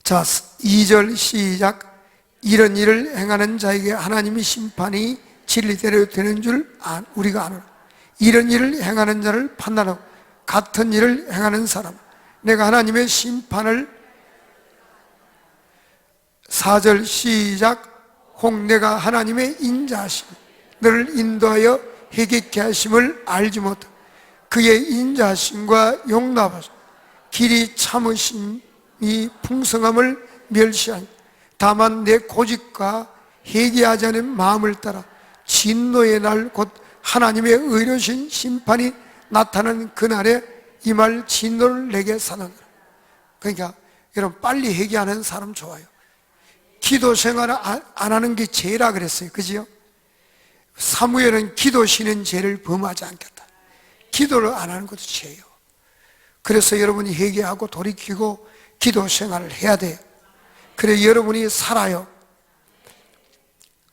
자, 2절 시작. 이런 일을 행하는 자에게 하나님의 심판이 진리대로 되는 줄 우리가 아노라. 이런 일을 행하는 자를 판단하고 같은 일을 행하는 사람, 내가 하나님의 심판을. 4절 시작. 혹 내가 하나님의 인자하심, 너를 인도하여 회개케 하심을 알지 못하고 그의 인자하심과 용납하심, 길이 참으심이 풍성함을 멸시하니 다만 내 고집과 회개하지 않은 마음을 따라 진노의 날 곧 하나님의 의로우신 심판이 나타나는 그날에 임할 진노를 내게 사느니라. 그러니까 여러분, 빨리 회개하는 사람 좋아요. 기도 생활을 안 하는 게 죄라 그랬어요. 그지요? 사무엘은 기도 쉬는 죄를 범하지 않겠다. 기도를 안 하는 것도 죄예요. 그래서 여러분이 회개하고 돌이키고 기도 생활을 해야 돼요. 그래 여러분이 살아요.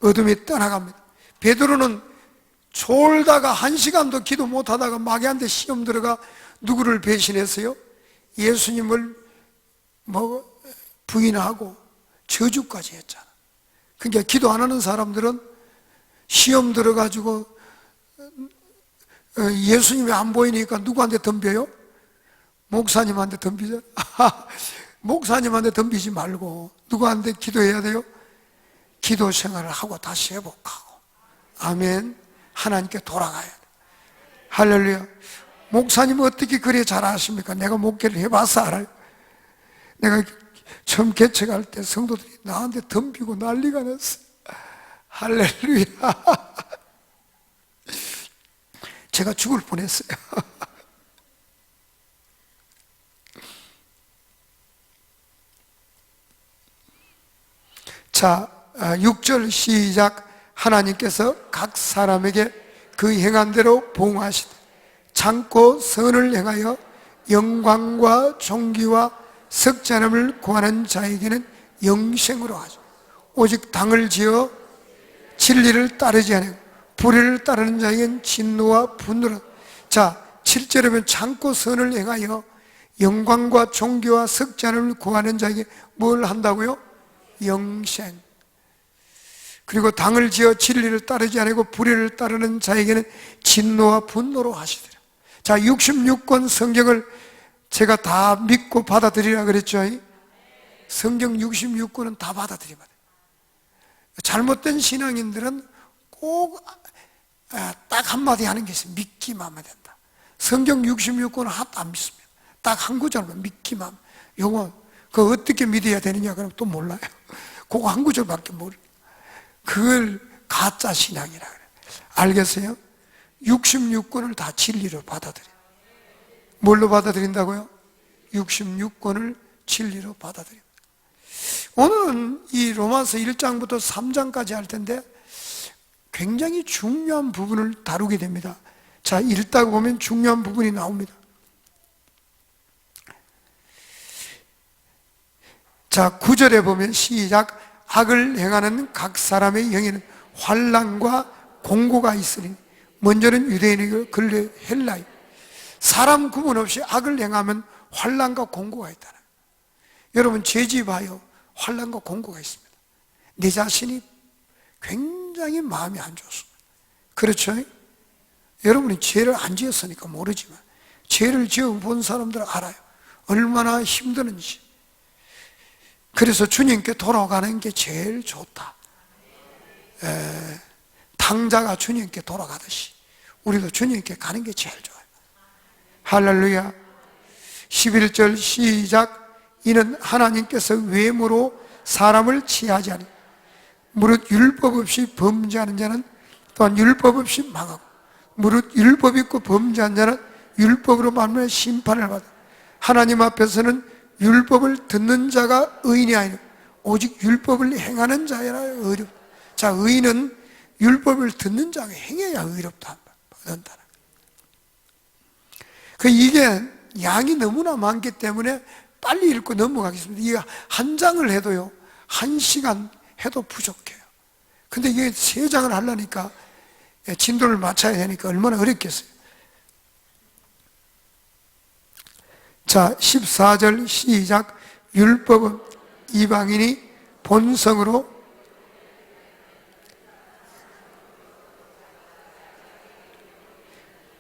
어둠이 떠나갑니다. 베드로는 졸다가 1시간도 기도 못하다가 마귀한테 시험 들어가 누구를 배신했어요? 예수님을 부인하고 저주까지 했잖아. 그러니까 기도 안 하는 사람들은 시험 들어가지고 예수님이 안 보이니까 누구한테 덤벼요? 목사님한테 덤비죠. 목사님한테 덤비지 말고 누구한테 기도해야 돼요? 기도 생활을 하고 다시 회복하고, 아멘. 하나님께 돌아가야 돼. 할렐루야. 목사님은 어떻게 그래 잘 아십니까? 내가 목회를 해봐서 알아요. 내가 처음 개척할 때 성도들이 나한테 덤비고 난리가 났어요. 할렐루야. 제가 죽을 뻔했어요. 자, 6절 시작. 하나님께서 각 사람에게 그 행한 대로 보응하시되 참고 선을 행하여 영광과 존귀와 석전함을 구하는 자에게는 영생으로 하죠. 오직 당을 지어 진리를 따르지 않고 불의를 따르는 자에게는 진노와 분노라. 자, 7절에 보면 참고 선을 행하여 영광과 존귀와 석전함을 구하는 자에게 뭘 한다고요? 영생. 그리고 당을 지어 진리를 따르지 않고 불의를 따르는 자에게는 진노와 분노로 하시더라. 자, 66권 성경을 제가 다 믿고 받아들이라 그랬죠. 성경 66권은 다 받아들이면 돼요. 잘못된 신앙인들은 꼭 딱 한마디 하는 게 있어요. 믿기만 하면 된다. 성경 66권은 하나도 안 믿습니다. 딱 한 구절만 믿기만 하면. 요거 그거 어떻게 믿어야 되느냐 그러면 또 몰라요. 그거 한 구절밖에 모르요. 그걸 가짜 신앙이라 그래요. 알겠어요? 66권을 다 진리로 받아들여요. 뭘로 받아들인다고요? 66권을 진리로 받아들입니다. 오늘은 이 로마서 1장부터 3장까지 할 텐데 굉장히 중요한 부분을 다루게 됩니다. 자, 읽다가 보면 중요한 부분이 나옵니다. 자, 9절에 보면 시작. 악을 행하는 각 사람의 영에는 환난과 공고가 있으니 먼저는 유대인이고 근래 헬라인. 사람 구분 없이 악을 행하면 환난과 공고가 있다는 거예요. 여러분 죄지봐요. 환난과 공고가 있습니다. 내 자신이 굉장히 마음이 안 좋습니다. 그렇죠? 여러분이 죄를 안 지었으니까 모르지만 죄를 지어본 사람들은 알아요. 얼마나 힘드는지. 그래서 주님께 돌아가는 게 제일 좋다. 탕자가 주님께 돌아가듯이 우리도 주님께 가는 게 제일 좋아요. 할렐루야. 11절 시작. 이는 하나님께서 외모로 사람을 취하지 않으니 무릇 율법 없이 범죄하는 자는 또한 율법 없이 망하고 무릇 율법 있고 범죄한 자는 율법으로 말미암아 심판을 받아. 하나님 앞에서는 율법을 듣는 자가 의인이 아니라 오직 율법을 행하는 자여라 의롭다. 자, 의인은 율법을 듣는 자가 행해야 의롭다 받는다. 이게 양이 너무나 많기 때문에 빨리 읽고 넘어가겠습니다. 이게 한 장을 해도요 1시간 해도 부족해요. 근데 이게 3장을 하려니까 진도를 맞춰야 되니까 얼마나 어렵겠어요. 자, 14절 시작. 율법은 이방인이 본성으로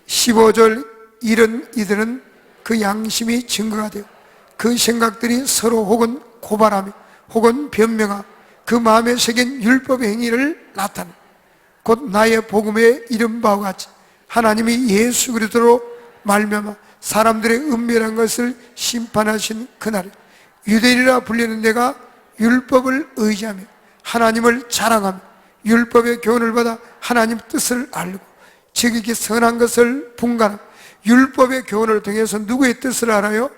(15절) 이런 이들은 그 양심이 증거가 되어 그 생각들이 서로 혹은 고발하며 혹은 변명하며 그 마음에 새긴 율법의 행위를 나타내 곧 나의 복음에 이른 바와 같이 하나님이 예수 그리스도로 말미암아 사람들의 은밀한 것을 심판하신 그날에 유대인이라 불리는 내가 율법을 의지하며 하나님을 자랑하며 율법의 교훈을 받아 하나님 뜻을 알고 즉 이게 선한 것을 분간하며 율법의 교훈을 통해서 누구의 뜻을 알아요?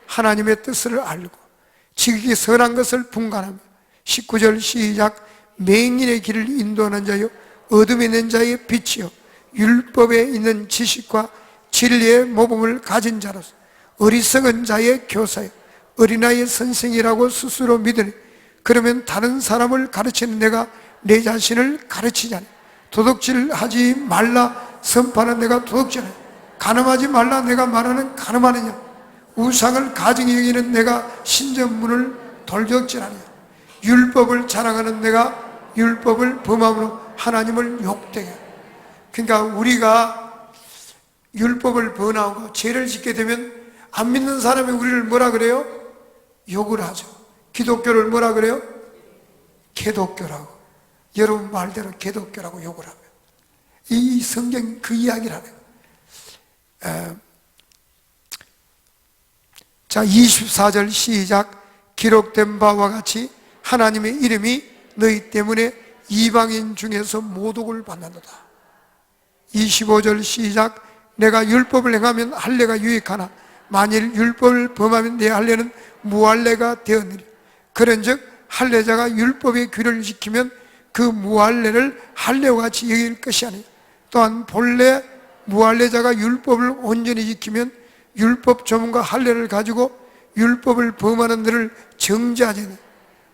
하나님의 뜻을 알고 즉 이게 선한 것을 분간하며 19절 시작. 맹인의 길을 인도하는 자요 어둠에 있는 자의 빛이요 율법에 있는 지식과 진리의 모범을 가진 자로서 어리석은 자의 교사요 어린아이의 선생이라고 스스로 믿으니 그러면 다른 사람을 가르치는 내가 내 자신을 가르치자니 도둑질하지 말라 선포하는 내가 도둑질하니 간음하지 말라 내가 말하는 간음하느냐 우상을 가증히 여기는 내가 신전문을 돌격질하느냐 율법을 자랑하는 내가 율법을 범함으로 하나님을 욕되게. 그러니까 우리가 율법을 범하고 죄를 짓게 되면 안 믿는 사람이 우리를 뭐라 그래요? 욕을 하죠. 기독교를 뭐라 그래요? 개독교라고. 여러분 말대로 개독교라고 욕을 하면 이 성경 그 이야기를 하는 거예요. 자, 24절 시작. 기록된 바와 같이 하나님의 이름이 너희 때문에 이방인 중에서 모독을 받는도다. 25절 시작. 내가 율법을 행하면 할례가 유익하나 만일 율법을 범하면 내 할례는 무할례가 되었느니 그런즉 할례자가 율법의 규례를 지키면 그 무할례를 할례와 같이 여길 것이 아니라 또한 본래 무할례자가 율법을 온전히 지키면 율법 조문과 할례를 가지고 율법을 범하는 들을 정죄하지 않아요.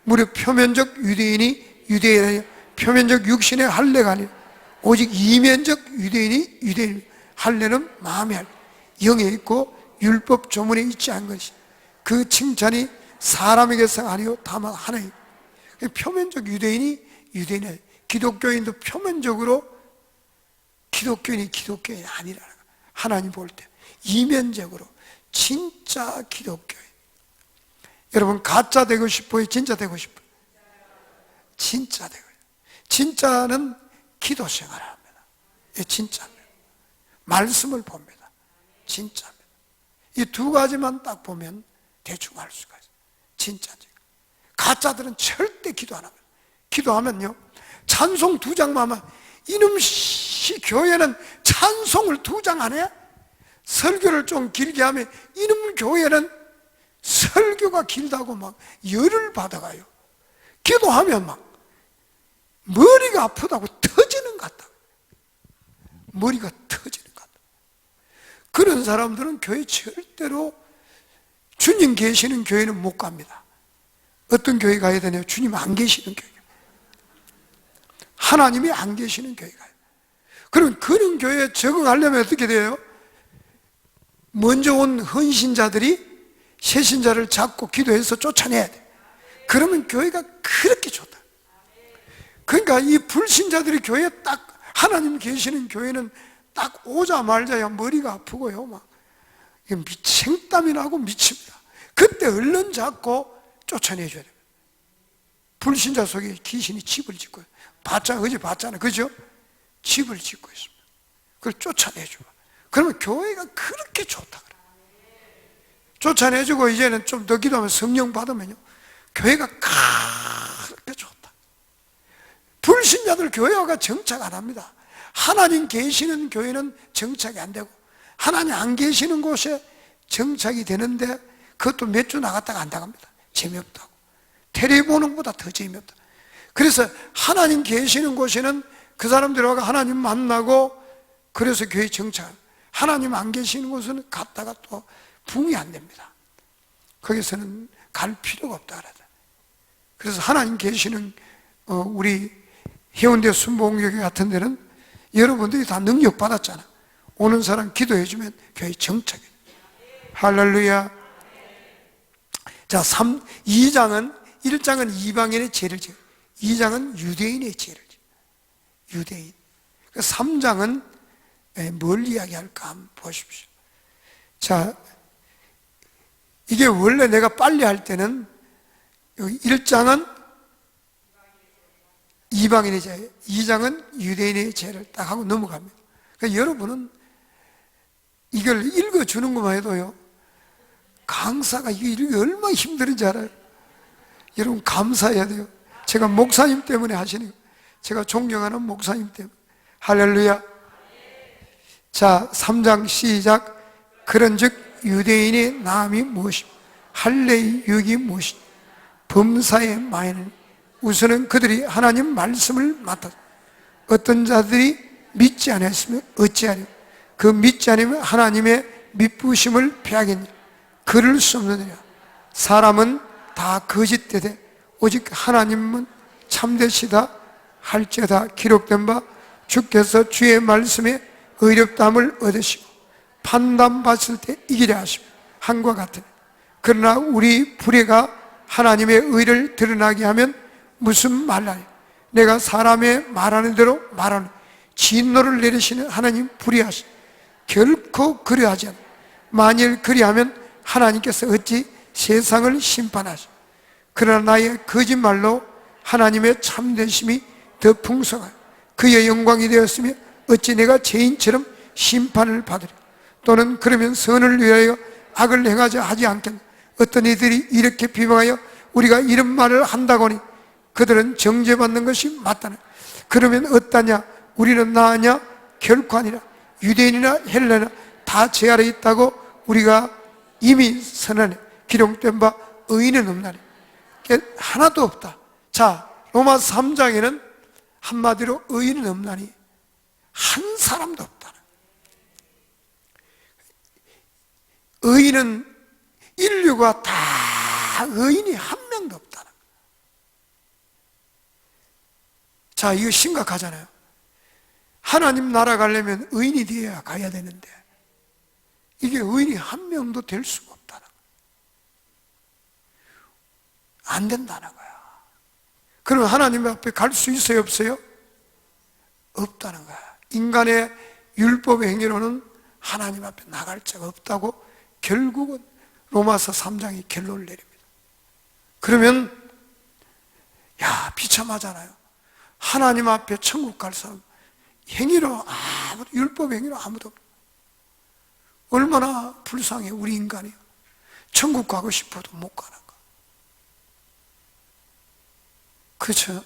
무려 표면적 유대인이 유대인이 아니라 표면적 육신의 할례가 아니라 오직 이면적 유대인이 유대인. 할례는 마음의 할례, 영에 있고 율법 조문에 있지 않은 것이, 그 칭찬이 사람에게서 아니요 다만 하나님. 표면적 유대인이 유대인이, 기독교인도 표면적으로 기독교인이 기독교인이 아니라는 거예요. 하나님 볼 때 이면적으로 진짜 기독교인. 여러분, 가짜 되고 싶어요? 진짜 되고 싶어요? 진짜 되고 싶어요. 진짜는 기도 생활을 합니다. 이 진짜입니다. 말씀을 봅니다. 진짜입니다. 이 두 가지만 딱 보면 대충 알 수가 있어요. 진짜지. 가짜들은 절대 기도 안 합니다. 기도하면요, 찬송 2장만 하면, 이놈 씨 교회는 찬송을 2장 안 해? 설교를 좀 길게 하면 이놈 교회는 설교가 길다고 막 열을 받아가요. 기도하면 막 머리가 아프다고 터지는 것 같다. 머리가 터지는 것 같다. 그런 사람들은 교회 절대로, 주님 계시는 교회는 못 갑니다. 어떤 교회 가야 되냐면 주님 안 계시는 교회, 하나님이 안 계시는 교회 가요. 그러면 그런 교회에 적응하려면 어떻게 돼요? 먼저 온 헌신자들이 새신자를 잡고 기도해서 쫓아내야 돼. 그러면 교회가 그렇게 좋다. 그러니까 이 불신자들이 교회에 딱, 하나님 계시는 교회는 딱 오자마자 머리가 아프고요, 막 생땀이 나고 미칩니다. 그때 얼른 잡고 쫓아내줘야 돼요. 불신자 속에 귀신이 집을 짓고, 어제 봤잖아요, 그죠? 집을 짓고 있습니다. 그걸 쫓아내줘. 그러면 교회가 그렇게 좋다 그래. 쫓아내주고 이제는 좀 더 기도하면 성령 받으면요, 교회가 그렇게 좋다. 불신자들 교회가 정착 안 합니다. 하나님 계시는 교회는 정착이 안 되고, 하나님 안 계시는 곳에 정착이 되는데 그것도 몇 주 나갔다가 안 나갑니다. 재미없다고. 텔레비 보는 것보다 더 재미없다. 그래서 하나님 계시는 곳에는 그 사람들하고 하나님 만나고, 그래서 교회 정착. 하나님 안 계시는 곳은 갔다가 또 붕이 안 됩니다. 거기서는 갈 필요가 없다 그러다. 그래서 하나님 계시는 우리 해운대 순복음교회 같은 데는 여러분들이 다 능력 받았잖아. 오는 사람 기도해 주면 교회 정착이 돼. 할렐루야. 자, 2장은 1장은 이방인의 죄를 지어, 2장은 유대인의 죄를 지어. 유대인. 3장은 뭘 이야기할까 한번 보십시오. 자, 이게 원래 내가 빨리 할 때는 1장은 이방인의 죄, 2장은 유대인의 죄를 딱 하고 넘어갑니다. 그러니까 여러분은 이걸 읽어주는 것만 해도요, 강사가 이게 얼마나 힘든지 알아요? 여러분 감사해야 돼요. 제가 목사님 때문에 하시는 거예요. 제가 존경하는 목사님 때문에. 할렐루야. 자, 3장 시작. 그런즉 유대인의 나음이 무엇이며 할례의 유익이 무엇이며 범사의 마에는 우선은 그들이 하나님 말씀을 맡았다. 어떤 자들이 믿지 않았으면 어찌하려? 그 믿지 않으면 하나님의 믿부심을 패하겠냐? 그럴 수 없느니라. 사람은 다 거짓되되 오직 하나님은 참되시다 할지어다. 기록된 바 주께서 주의 말씀에 의롭다함을 얻으시고 판단받을 때 이기려 하시며 한과 같으니, 그러나 우리 불의가 하나님의 의를 드러나게 하면 무슨 말라요? 내가 사람의 말하는 대로 말하는, 진노를 내리시는 하나님 불의하시 결코 그리하지 않아. 만일 그리하면 하나님께서 어찌 세상을 심판하시? 그러나 나의 거짓말로 하나님의 참되심이 더 풍성하여 그의 영광이 되었으며 어찌 내가 죄인처럼 심판을 받으리? 또는 그러면 선을 위하여 악을 행하자 하지 않겠나? 어떤 이들이 이렇게 비방하여 우리가 이런 말을 한다거니 그들은 정죄받는 것이 맞다네. 그러면 어떠냐? 우리는 나으냐? 결코 아니라. 유대인이나 헬레나 다 죄 아래 있다고 우리가 이미 선언해 기록된 바 의인은 없나니. 하나도 없다. 자, 로마 3장에는 한마디로 의인은 없나니 한 사람도 없다는 거예요. 의인은 인류가 다 의인이 한 명도 없다는 거예요. 자, 이거 심각하잖아요. 하나님 나라 가려면 의인이 되어야 가야 되는데 이게 의인이 한 명도 될 수가 없다는 거예요. 안 된다는 거야. 그러면 하나님 앞에 갈 수 있어요, 없어요? 없다는 거야. 인간의 율법 행위로는 하나님 앞에 나갈 자가 없다고 결국은 로마서 3장이 결론을 내립니다. 그러면 비참하잖아요. 하나님 앞에 천국 갈 사람 행위로 율법 행위로 아무도 없다. 얼마나 불쌍해 우리 인간이. 천국 가고 싶어도 못 가는 거. 그렇죠?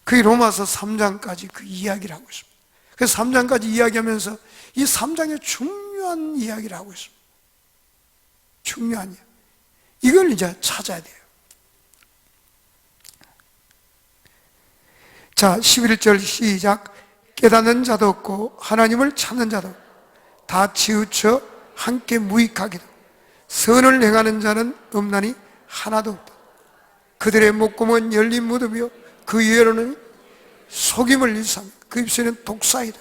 그게 로마서 3장까지 그 이야기를 하고 있습니다. 그래서 3장까지 이야기하면서 이 3장의 중요한 이야기를 하고 있습니다. 중요한 이야기. 이걸 이제 찾아야 돼요. 자, 11절 시작. 깨닫는 자도 없고 하나님을 찾는 자도 없고 다 치우쳐 함께 무익하기도 선을 행하는 자는 없나니 하나도 없다. 그들의 목구멍은 열린 무덤이요 그 위로는 속임을 일삼 그 입술에는 독사이다.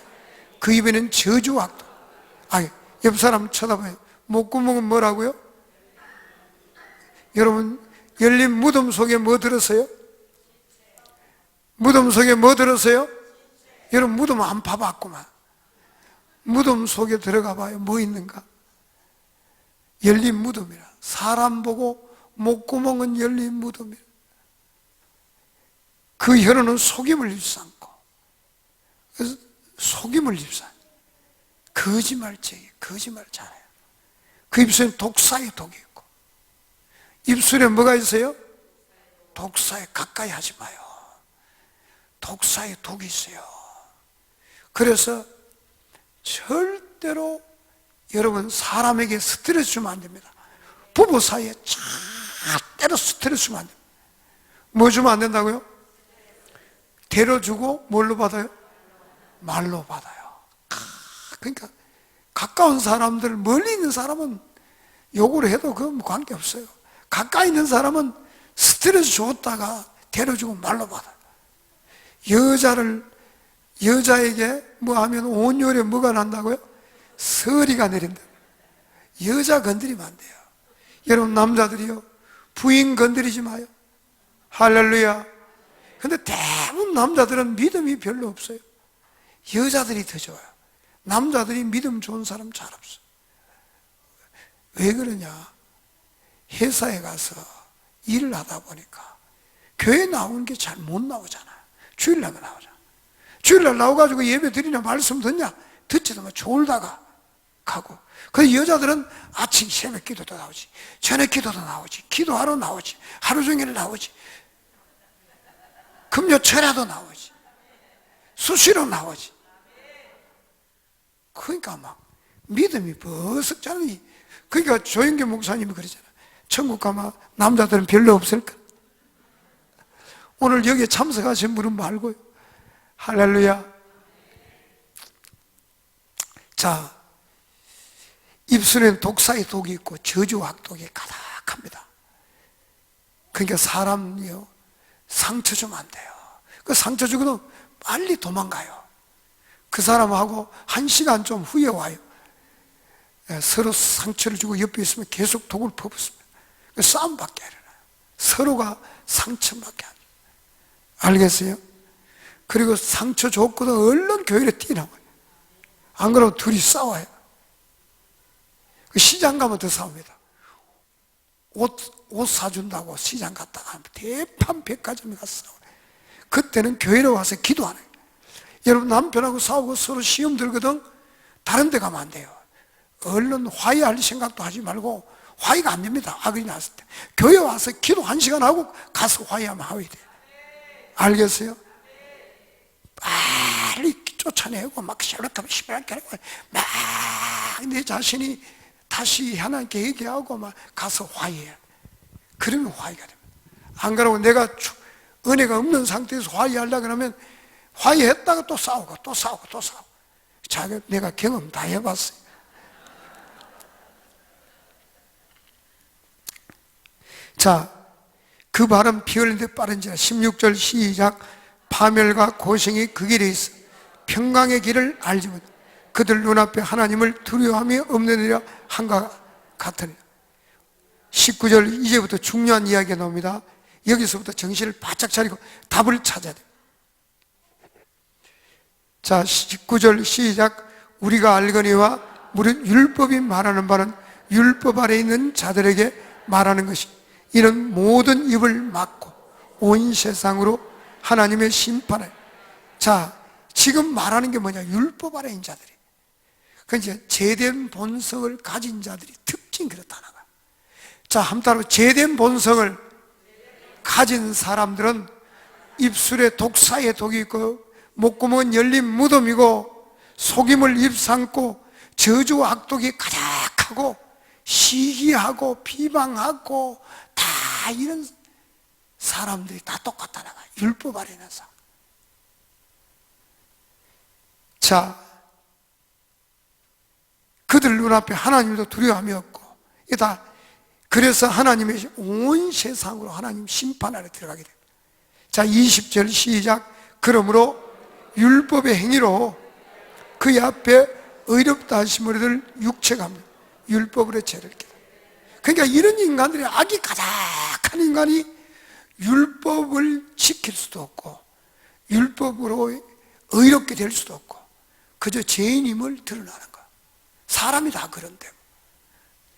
그 입에는 저주와 악도. 옆 사람 쳐다봐요. 목구멍은 뭐라고요? 여러분, 열린 무덤 속에 뭐 들었어요? 무덤 속에 뭐 들었어요? 여러분, 무덤 안 파봤구만. 무덤 속에 들어가 봐요. 뭐 있는가? 열린 무덤이라. 사람 보고 목구멍은 열린 무덤이라. 그 혀로는 속임을 입삼고. 그래서 속임을 입삼. 거짓말쟁이, 거짓말 잘해요. 그 입술엔 독사의 독이 있고. 입술에 뭐가 있어요? 독사에 가까이 하지 마요. 독사의 독이 있어요. 그래서 절대로 여러분 사람에게 스트레스 주면 안 됩니다. 부부 사이에 절대로 스트레스 주면 안 됩니다. 뭐 주면 안 된다고요? 데려주고 뭘로 받아요? 말로 받아요. 그러니까 가까운 사람들, 멀리 있는 사람은 욕을 해도 그건 관계없어요. 가까이 있는 사람은 스트레스 줬다가 데려주고 말로 받아요. 여자에게 뭐 하면 온열에 뭐가 난다고요? 서리가 내린다. 여자 건드리면 안 돼요. 여러분, 남자들이요, 부인 건드리지 마요. 할렐루야. 근데 대부분 남자들은 믿음이 별로 없어요. 여자들이 더 좋아요. 남자들이 믿음 좋은 사람 잘 없어요. 왜 그러냐? 회사에 가서 일을 하다 보니까 교회 나오는 게 잘 못 나오잖아요. 주일날만 나오잖아. 주일날 나와가지고 예배 드리냐 말씀 듣냐? 듣지도 마. 졸다가 가고. 그 여자들은 아침 새벽 기도도 나오지, 저녁 기도도 나오지, 기도하러 나오지, 하루 종일 나오지, 금요 철야도 나오지, 수시로 나오지. 그러니까 막 믿음이 버석 자라니. 그러니까 조영기 목사님이 그러잖아. 천국 가면 남자들은 별로 없을까? 오늘 여기에 참석하신 분은 말고요. 할렐루야. 자, 입술에는 독사의 독이 있고 저주와 악독이 가득합니다. 그러니까 사람이요, 상처 주면 안 돼요. 그 상처 주고는 빨리 도망가요. 그 사람하고 1시간 좀 후에 와요. 서로 상처를 주고 옆에 있으면 계속 독을 퍼붓습니다. 싸움밖에 안 일어나요. 서로가 상처밖에 안 일어나요. 알겠어요? 그리고 상처 줬거든 얼른 교회로 뛰나와요. 안 그러면 둘이 싸워요. 시장 가면 더 싸웁니다. 옷 사준다고 시장 갔다가 대판 백화점에 가서 싸워요. 그때는 교회로 와서 기도하는 거예요. 여러분, 남편하고 싸우고 서로 시험 들거든 다른 데 가면 안 돼요. 얼른 화해할 생각도 하지 말고, 화해가 안 됩니다. 악이 났을 때 교회 와서 기도 1시간 하고 가서 화해하면 화해돼. 알겠어요? 빨리 쫓아내고 막 시원하게 시원하게 하고 막 내 자신이 다시 하나님께 얘기하고 막 가서 화해해. 그러면 화해가 됩니다. 안 그러고 내가 은혜가 없는 상태에서 화해하려고 그러면 화해했다가 또 싸우고 또 싸우고 또 싸우고. 내가 경험 다 해봤어요. 자, 그 바람 피 흘리는데 빠른지라. 16절 시작. 파멸과 고생이 그 길에 있어 평강의 길을 알지 못. 그들 눈앞에 하나님을 두려워함이 없느니라 한가 같으니라. 19절 이제부터 중요한 이야기가 나옵니다. 여기서부터 정신을 바짝 차리고 답을 찾아야 돼요. 자, 19절 시작. 우리가 알거니와 무릇 율법이 말하는 바는 율법 아래 있는 자들에게 말하는 것이, 이는 모든 입을 막고 온 세상으로 하나님의 심판을. 자, 지금 말하는 게 뭐냐? 율법 아래 있는 자들이. 그 이제 제된 본성을 가진 자들이 특징 그렇다는 거야. 자, 한따로 제된 본성을 가진 사람들은 입술에 독사의 독이 있고 목구멍은 열린 무덤이고 속임을 입삼고 저주와 악독이 가득하고 시기하고 비방하고 다 이런 사람들이 다 똑같다는 거야. 율법 아래 있는 사람. 자, 그들 눈앞에 하나님도 두려움이 없고, 이다. 그래서 하나님의 온 세상으로 하나님 심판 아래 들어가게 됩니다. 자, 20절 시작. 그러므로 율법의 행위로 그의 앞에 의롭다 하심을 얻을 육체가 율법으로 죄를 깨다. 그러니까 이런 인간들이, 악이 가득한 인간이 율법을 지킬 수도 없고 율법으로 의롭게 될 수도 없고 그저 죄인임을 드러나는 거야. 사람이 다 그런데.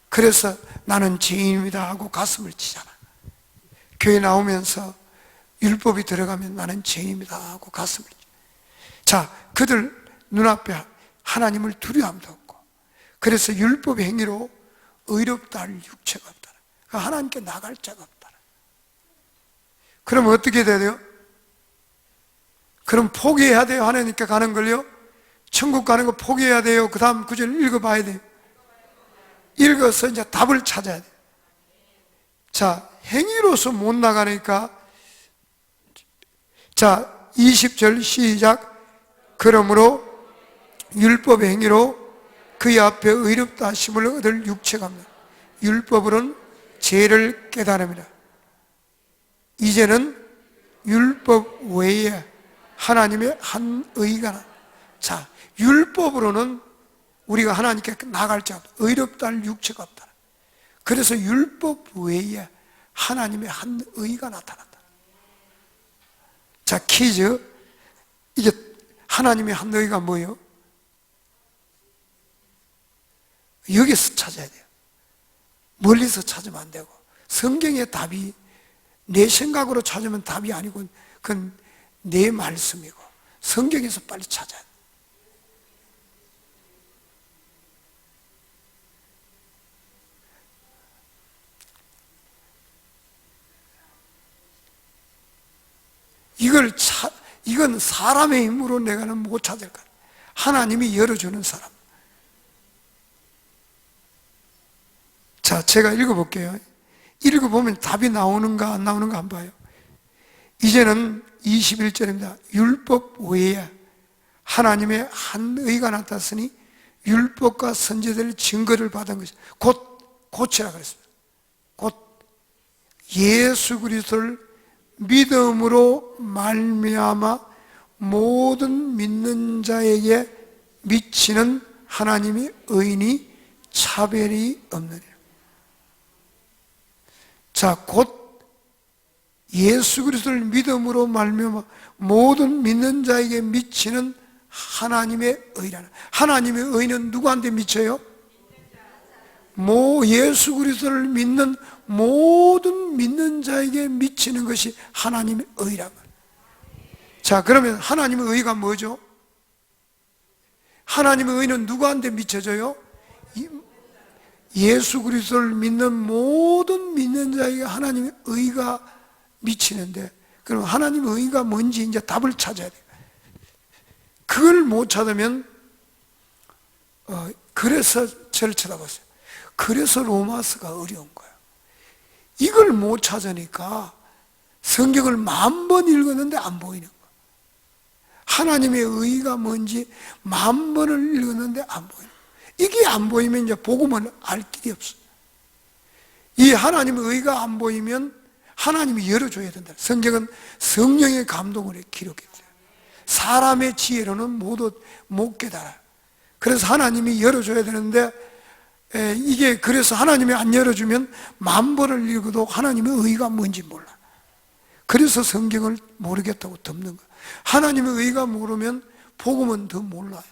그래서 나는 죄인입니다 하고 가슴을 치잖아. 교회 나오면서 율법이 들어가면 나는 죄인입니다 하고 가슴을 치. 자, 그들 눈앞에 하나님을 두려움도 없고, 그래서 율법의 행위로 의롭다 할 육체가 없다. 하나님께 나갈 자가 없다. 그럼 어떻게 돼야 돼요? 그럼 포기해야 돼요? 하나님께 가는 걸요? 천국 가는 거 포기해야 돼요? 그 다음 구절 읽어봐야 돼요? 읽어서 이제 답을 찾아야 돼요. 자, 행위로서 못 나가니까, 자, 20절 시작. 그러므로 율법의 행위로 그의 앞에 의롭다 하심을 얻을 육체가 없는, 율법으로는 죄를 깨달음이라. 이제는 율법 외에 하나님의 한 의가 나. 자, 율법으로는 우리가 하나님께 나갈 자 없다. 의롭다 할 육체가 없다. 그래서 율법 외에 하나님의 한 의가 나타난다. 자, 퀴즈. 이게 하나님의 한 의가 뭐예요? 여기서 찾아야 돼요. 멀리서 찾으면 안 되고, 성경의 답이 내 생각으로 찾으면 답이 아니고 그건 내 말씀이고 성경에서 빨리 찾아야 돼. 이건 사람의 힘으로 내가는 못 찾을 거야. 하나님이 열어주는 사람. 자, 제가 읽어볼게요. 읽어보면 답이 나오는가 안 나오는가 한번 봐요. 이제는 21절입니다. 율법 외에 하나님의 한 의가 나타났으니 율법과 선지자들 증거를 받은 것이 곧 고치라 그랬습니다. 곧 예수 그리스도를 믿음으로 말미암아 모든 믿는 자에게 미치는 하나님의 의인이 차별이 없느니라. 자, 곧 예수 그리스도를 믿음으로 말미암아 모든 믿는 자에게 미치는 하나님의 의라는. 하나님의 의는 누구한테 미쳐요? 예수 그리스도를 믿는 모든 믿는 자에게 미치는 것이 하나님의 의라고. 자, 그러면 하나님의 의가 뭐죠? 하나님의 의는 누구한테 미쳐져요? 예수 그리스도를 믿는 모든 믿는 자에게 하나님의 의가 미치는데, 그럼 하나님의 의가 뭔지 이제 답을 찾아야 돼요. 그걸 못 찾으면 그래서 저를 쳐다봤어요. 그래서 로마서가 어려운 거예요. 이걸 못 찾으니까 성경을 10,000번 읽었는데 안 보이는 거예요. 하나님의 의가 뭔지 만 번을 읽었는데 안 보여요. 이게 안 보이면 이제 복음은 알 길이 없어요. 이 하나님의 의가 안 보이면 하나님이 열어줘야 된다. 성경은 성령의 감동으로 기록했어요. 사람의 지혜로는 모두 못 깨달아요. 그래서 하나님이 열어줘야 되는데, 이게 그래서 하나님이 안 열어주면 만 번을 읽어도 하나님의 의가 뭔지 몰라. 그래서 성경을 모르겠다고 덮는 거예요. 하나님의 의가 모르면 복음은 더 몰라요.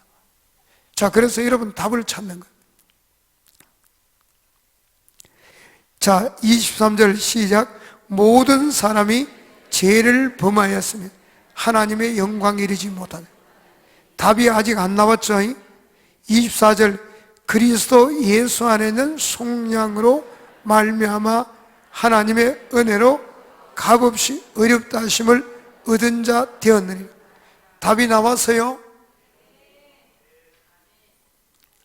자, 그래서 여러분 답을 찾는 거예요. 자, 23절 시작. 모든 사람이 죄를 범하였으며 하나님의 영광에 이르지 못하네. 답이 아직 안 나왔죠. 24절 그리스도 예수 안에 있는 속량으로 말미암아 하나님의 은혜로 값없이 어렵다 하심을 얻은 자 되었느니라. 답이 나왔어요.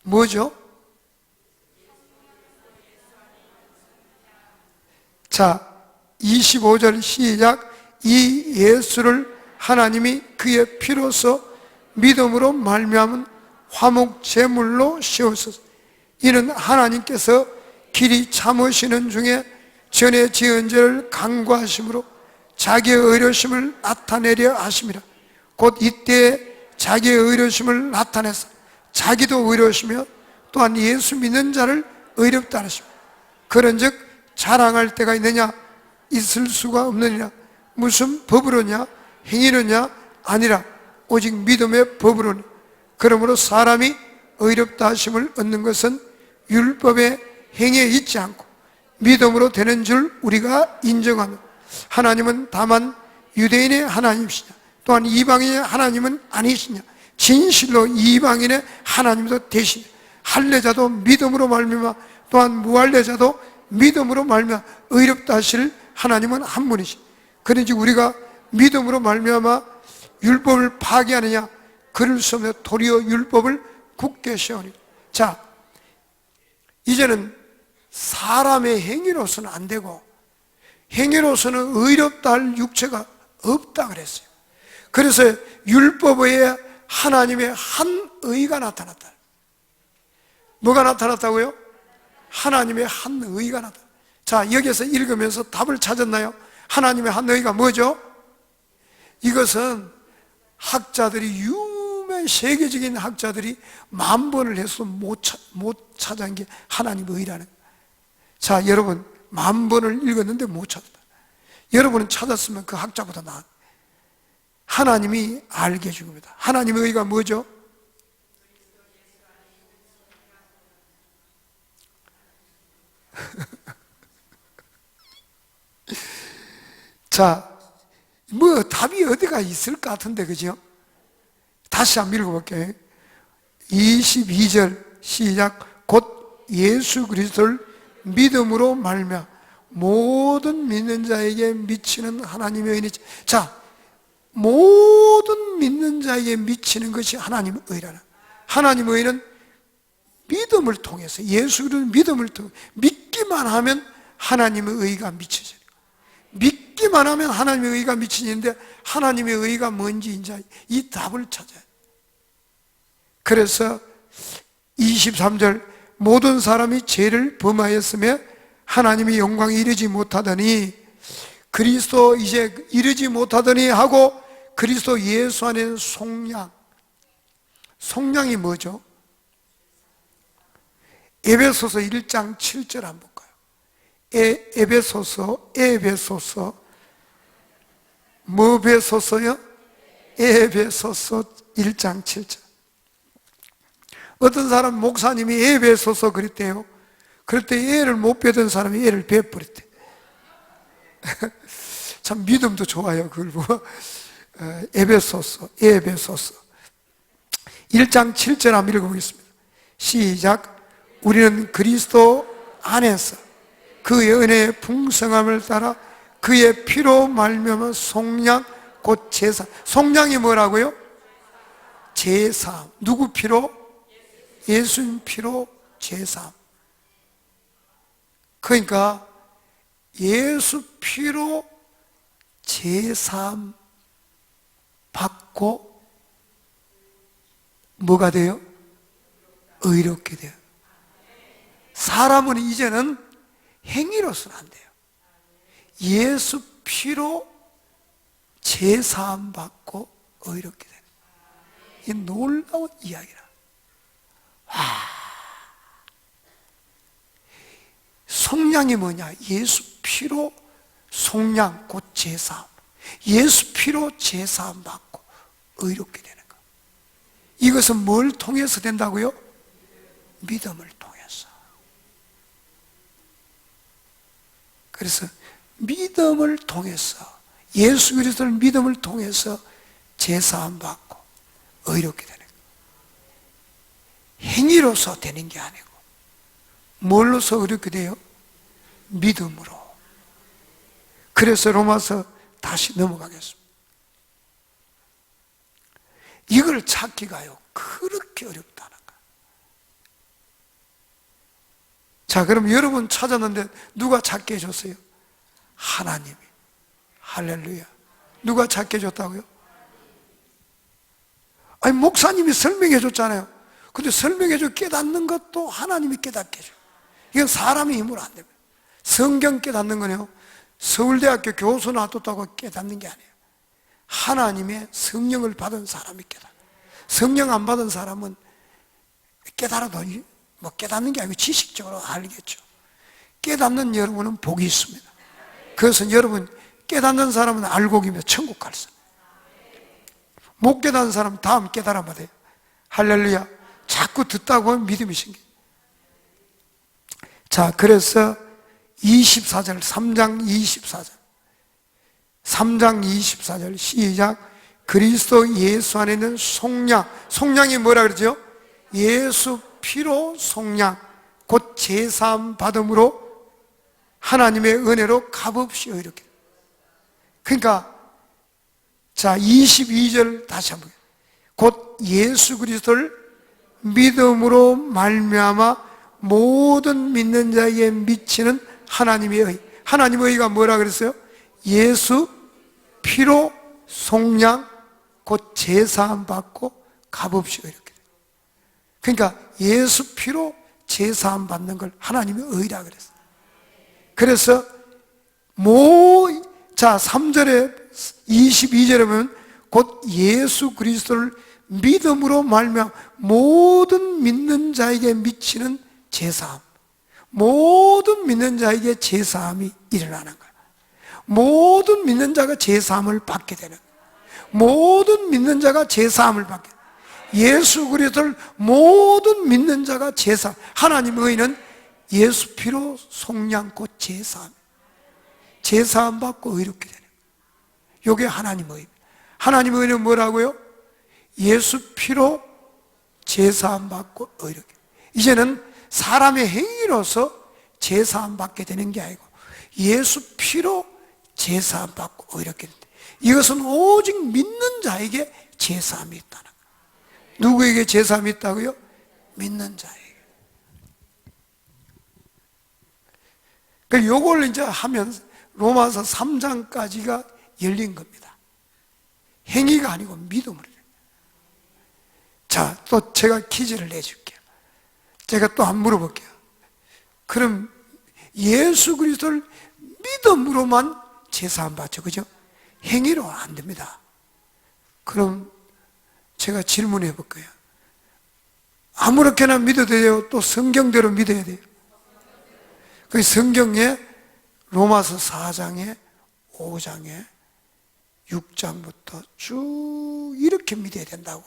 뭐죠? 자, 25절 시작. 이 예수를 하나님이 그의 피로서 믿음으로 말미암은 화목 제물로 씌우소서. 이는 하나님께서 길이 참으시는 중에 전에 지은 죄를 간구하심으로 자기의 의로심을 나타내려 하심이라. 곧 이때에 자기의 의로심을 나타내서 자기도 의로우시며 또한 예수 믿는 자를 의롭다 하시며 그런즉 자랑할 때가 있느냐? 있을 수가 없느니라. 무슨 법으로냐? 행위로냐? 아니라 오직 믿음의 법으로니. 그러므로 사람이 의롭다 하심을 얻는 것은 율법의 행위에 있지 않고 믿음으로 되는 줄 우리가 인정하며 하나님은 다만 유대인의 하나님이시냐? 또한 이방인의 하나님은 아니시냐? 진실로 이방인의 하나님도 되시냐? 할례자도 믿음으로 말미암아 또한 무할례자도 믿음으로 말미암아 의롭다 하실 하나님은 한 분이시니 그런지 우리가 믿음으로 말미암아 율법을 파괴하느냐? 그럴 수 없는 도리어 율법을 굳게 세우니. 자, 이제는 사람의 행위로서는 안 되고 행위로서는 의롭다 할 육체가 없다 그랬어요. 그래서 율법에 하나님의 한 의가 나타났다. 뭐가 나타났다고요? 하나님의 한 의가 나타났다. 자, 여기서 읽으면서 답을 찾았나요? 하나님의 한 의가 뭐죠? 이것은 학자들이 유명 세계적인 학자들이 만 번을 해서 못 찾은 게 하나님의 의라는 거예요. 자, 여러분 만 번을 읽었는데 못 찾았다. 여러분은 찾았으면 그 학자보다 나아. 하나님이 알게 해준 겁니다. 하나님의 의가 뭐죠? 자, 뭐 답이 어디가 있을 것 같은데, 그죠? 다시 한번 읽어볼게요. 22절 시작. 곧 예수 그리스도를 믿음으로 말미암아 모든 믿는 자에게 미치는 하나님의 의니라. 자, 모든 믿는 자에게 미치는 것이 하나님의 의라는. 하나님의 의는 믿음을 통해서, 예수 그리스도 믿음을 통해 믿기만 하면 하나님의 의가 미쳐져요. 믿기만 하면 하나님의 의가 미치는데 하나님의 의가 뭔지 이제 이 답을 찾아요. 그래서 23절 모든 사람이 죄를 범하였으며 하나님의 영광에 이르지 못하더니 그리스도 이제 이르지 못하더니 하고 그리스도 예수 안에는 속량. 속량이 뭐죠? 에베소서 1장 7절 한번 볼까요? 에베소서 뭐 베소서요? 에베소서 1장 7절. 어떤 사람 목사님이 에베소서 그랬대요. 그럴 때 애를 못 배던 사람이 애를 베버렸대. 참 믿음도 좋아요. 그걸 보고 에베소서 1장 7절 한번 읽어보겠습니다. 시작. 우리는 그리스도 안에서 그의 은혜의 풍성함을 따라 그의 피로 말미암아 속량 곧 제사. 속량이 뭐라고요? 제사. 누구 피로? 예수님 피로 제사. 그러니까 예수 피로 제사 받고 뭐가 돼요? 의롭게 돼요. 사람은 이제는 행위로서는 안 돼요. 예수 피로 제사함 받고 의롭게 되는, 이 놀라운 이야기라. 속량이 뭐냐? 예수 피로 속량, 곧 제사함. 예수 피로 제사함 받고 의롭게 되는 것. 이것은 뭘 통해서 된다고요? 믿음을 통해서. 그래서 믿음을 통해서, 예수 그리스도를 믿음을 통해서 제사함 받고 의롭게 되는 것. 행위로서 되는 게 아니고 뭘로서 의롭게 돼요? 믿음으로. 그래서 로마서 다시 넘어가겠습니다. 이걸 찾기가요 그렇게 어렵다는 거예요. 자, 그럼 여러분 찾았는데 누가 찾게 해줬어요? 하나님이. 할렐루야. 누가 찾게 해줬다고요? 아니, 목사님이 설명해 줬잖아요. 근데 설명해 줘 깨닫는 것도 하나님이 깨닫게 해줘요. 이건 사람의 힘으로 안 됩니다. 성경 깨닫는 거는요, 서울대학교 교수 놔뒀다고 깨닫는 게 아니에요. 하나님의 성령을 받은 사람이 깨닫는. 성령 안 받은 사람은 깨달아도 뭐 깨닫는 게 아니고 지식적으로 알겠죠. 깨닫는 여러분은 복이 있습니다. 그것은 여러분 깨닫는 사람은 알곡이며 천국 갈 사람. 못 깨닫는 사람은 다음 깨달아야 돼요. 할렐루야. 자꾸 듣다고 하면 믿음이 생겨요. 자, 그래서 24절, 3장 24절. 3장 24절 시작. 그리스도 예수 안에 있는 속량. 속량이 뭐라 그러죠? 예수 피로 속량, 곧 제사함 받음으로 하나님의 은혜로 값없이 의롭게. 그러니까 자, 22절 다시 한번. 곧 예수 그리스도를 믿음으로 말미암아 모든 믿는 자에게 미치는 하나님의 의. 하나님의 의가 뭐라 그랬어요? 예수 피로 속량, 곧 제사함 받고 값없이 의롭게. 그러니까 예수 피로 제사함 받는 걸 하나님의 의라 그랬어요. 그래서 자, 3절에 22절에 보면 곧 예수 그리스도를 믿음으로 말미암아 모든 믿는 자에게 미치는 제사함. 모든 믿는 자에게 제사함이 일어나는 거야. 모든 믿는 자가 제사함을 받게 되는 거야. 모든 믿는 자가 제사함을 받게 돼요. 예수 그리스도를 모든 믿는 자가 제사. 하나님의 의는 예수 피로 속량 곧 제사함. 제사함 받고 의롭게 되는 거예요. 이게 하나님의 의입니다. 하나님의 의는 뭐라고요? 예수 피로 제사함 받고 의롭게. 이제는 사람의 행위로서 제사함 받게 되는 게 아니고 예수 피로 제사함 받고 의롭게 된다. 이것은 오직 믿는 자에게 제사함이 있다는 거예요. 누구에게 제사함이 있다고요? 믿는 자에게. 그러니까 이걸 이제 하면 로마서 3장까지가 열린 겁니다. 행위가 아니고 믿음으로. 자, 또 제가 퀴즈를 내줄게요. 제가 또 한 물어볼게요. 그럼 예수 그리스도를 믿음으로만 제사함 받죠, 그죠? 행위로 안 됩니다. 그럼 제가 질문해 볼 거예요. 아무렇게나 믿어도 돼요? 또 성경대로 믿어야 돼요? 그 성경에 로마서 4장에 5장에 6장부터 쭉 이렇게 믿어야 된다고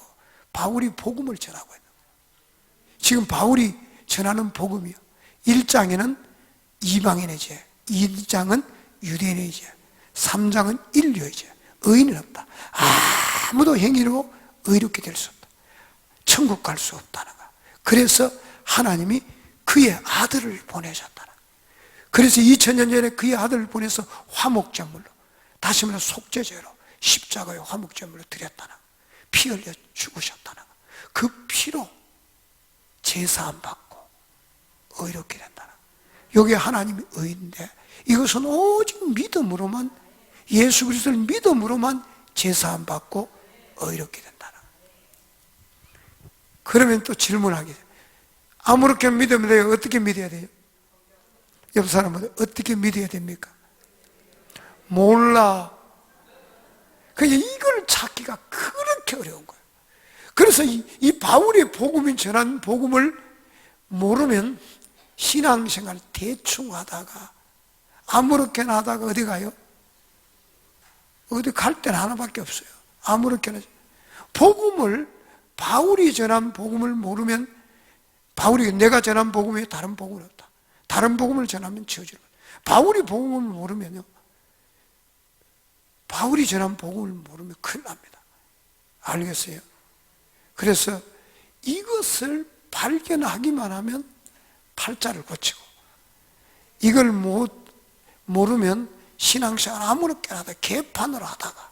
바울이 복음을 전하고 있는 거예요. 지금 바울이 전하는 복음이요. 1장에는 이방인의 죄, 2장은 유대인의 죄, 3장은 인류의 죄. 의인은 없다. 아무도 행위로 의롭게 될 수 없다. 천국 갈 수 없다는 거야. 그래서 하나님이 그의 아들을 보내셨다는 거야. 그래서 2000년 전에 그의 아들을 보내서 화목제물로, 다시 말해 속죄제로 십자가의 화목제물로 드렸다는 거야. 피 흘려 죽으셨다는 거야. 그 피로 제사함 받고 의롭게 된다는 거야. 이게 하나님의 의인데 이것은 오직 믿음으로만, 예수 그리스도를 믿음으로만 제사함 받고 의롭게 된다는 거야. 그러면 또 질문하게 돼요. 아무렇게 믿으면 돼요? 어떻게 믿어야 돼요? 옆 사람은 어떻게 믿어야 됩니까? 몰라. 그냥 이걸 찾기가 그렇게 어려운 거예요. 그래서 이 바울이 복음이 전한 복음을 모르면 신앙생활 대충 하다가 아무렇게나 하다가 어디 가요? 어디 갈 데는 하나밖에 없어요. 아무렇게나. 복음을, 바울이 전한 복음을 모르면, 바울이 내가 전한 복음 외에 다른 복음은 없다. 다른 복음을 전하면 저주를 받아. 바울이 복음을 모르면요, 바울이 전한 복음을 모르면 큰일 납니다. 알겠어요? 그래서 이것을 발견하기만 하면 팔자를 고치고, 이걸 모르면 신앙생활 아무렇게나 하다가 개판으로 하다가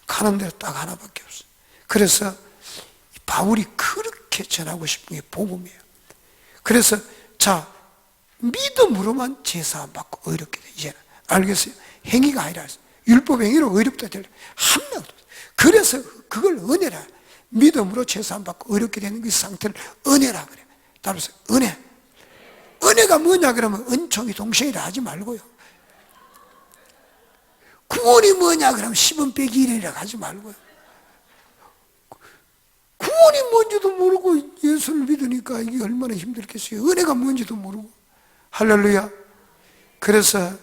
가는 데로 딱 하나밖에 없어요. 그래서 바울이 그렇게 전하고 싶은 게 복음이에요. 그래서 자, 믿음으로만 제사함 받고 의롭게 돼. 이제는 알겠어요? 행위가 아니라 율법 행위로 의롭다 될 한 명도 없어요. 그래서 그걸 은혜라, 믿음으로 제사함 받고 의롭게 되는 그 상태를 은혜라 그래요. 따라서 은혜. 은혜가 뭐냐 그러면 은총이 동생이라 하지 말고요. 구원이 뭐냐 그러면 10원 빼기 1이라 하지 말고요. 구원이 뭔지도 모르고 예수를 믿으니까 이게 얼마나 힘들겠어요. 은혜가 뭔지도 모르고. 할렐루야. 그래서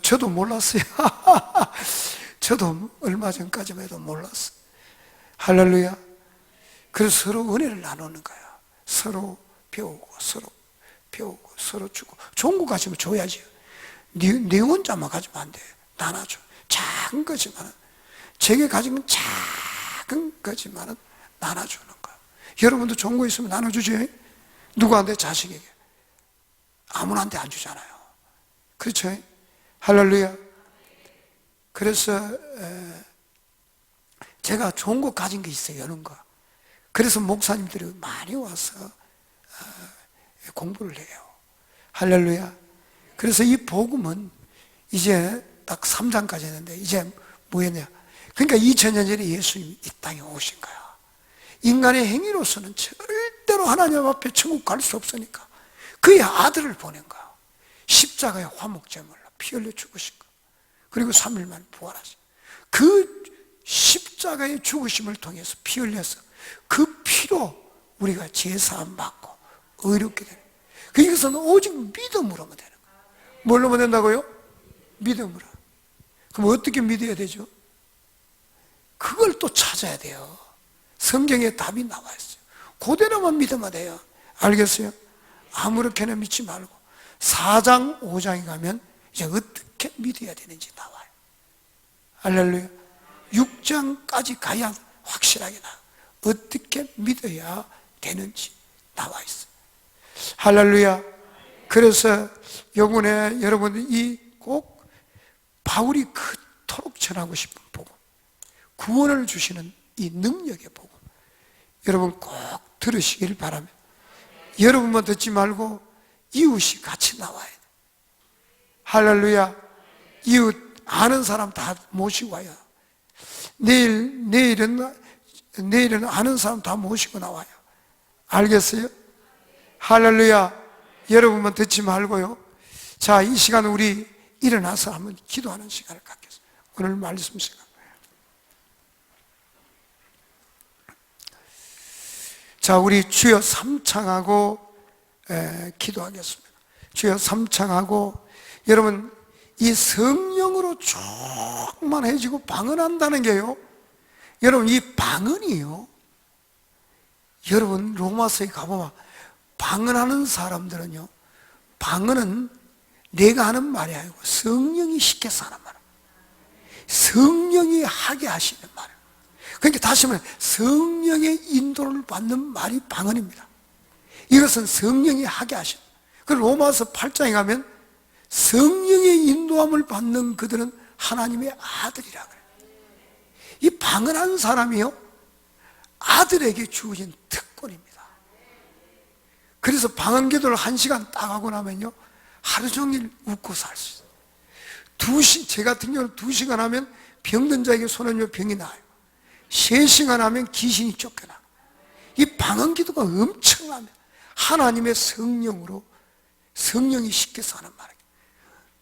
저도 몰랐어요. 저도 얼마 전까지만 해도 몰랐어요. 할렐루야. 그래서 서로 은혜를 나누는 거예요. 서로 배우고 서로 배우고 서로 주고. 좋은 거 가지면 줘야지. 네 혼자만 가지면 안 돼. 나눠줘. 작은 거지만, 제게 가진 건 작은 거지만 나눠주는 거예요. 여러분도 좋은 거 있으면 나눠주지. 누구한테? 자식에게. 아무나한테 안 주잖아요. 그렇죠? 할렐루야. 그래서 제가 좋은 거 가진 게 있어요. 이런 거. 그래서 목사님들이 많이 와서 공부를 해요. 할렐루야. 그래서 이 복음은 이제 딱 3장까지 했는데 이제 뭐였냐. 그러니까 2000년 전에 예수님이 이 땅에 오신 거야. 인간의 행위로서는 절대로 하나님 앞에 천국 갈 수 없으니까 그의 아들을 보낸 거야. 십자가의 화목제물로 피 흘려 죽으신 거. 그리고 3일 만에 부활하신. 그 십자가의 죽으심을 통해서 피 흘려서 그 피로 우리가 제사함 받고 의롭게 되는 거예요. 이것은 오직 믿음으로만 되는 거예요. 뭘로만 된다고요? 믿음으로. 그럼 어떻게 믿어야 되죠? 그걸 또 찾아야 돼요. 성경에 답이 나와 있어요. 그대로만 믿으면 돼요. 알겠어요? 아무렇게나 믿지 말고 4장 5장에 가면 이제 어떻게 믿어야 되는지 나와요. 할렐루야. 6장까지 가야 확실하게 나와요. 어떻게 믿어야 되는지 나와 있어요. 할렐루야. 그래서 요번에 여러분들이 꼭 바울이 그토록 전하고 싶은 복음, 구원을 주시는 이 능력의 복음, 여러분 꼭 들으시길 바랍니다. 여러분만 듣지 말고 이웃이 같이 나와야 돼. 할렐루야. 이웃 아는 사람 다 모시고 와요. 내일은 아는 사람 다 모시고 나와요. 알겠어요? 할렐루야. 여러분만 듣지 말고요. 자, 이 시간 우리 일어나서 한번 기도하는 시간을 갖겠습니다. 오늘 말씀 시간. 자, 우리 주여 삼창하고 기도하겠습니다. 주여 삼창하고, 여러분 이 성령으로 충만해지고 방언한다는 게요, 여러분 이 방언이요, 여러분 로마서에 가보면 방언하는 사람들은요, 방언은 내가 하는 말이 아니고 성령이 시켜서 하는 말, 성령이 하게 하시는 말. 그러니까 다시 말해 성령의 인도를 받는 말이 방언입니다. 이것은 성령이 하게 하시는. 그 로마서 8장에 가면 성령의 인도함을 받는 그들은 하나님의 아들이라 그래요. 이 방언한 사람이요, 아들에게 주어진 특권입니다. 그래서 방언 기도를 1시간 딱 하고 나면요, 하루 종일 웃고 살 수 있어요. 제 같은 경우는 2시간 하면 병든 자에게 손을 쥐어 병이 나아요. 3시간 하면 귀신이 쫓겨나. 이 방언 기도가 엄청납니다. 하나님의 성령으로, 성령이 시켜서 하는 말이에요.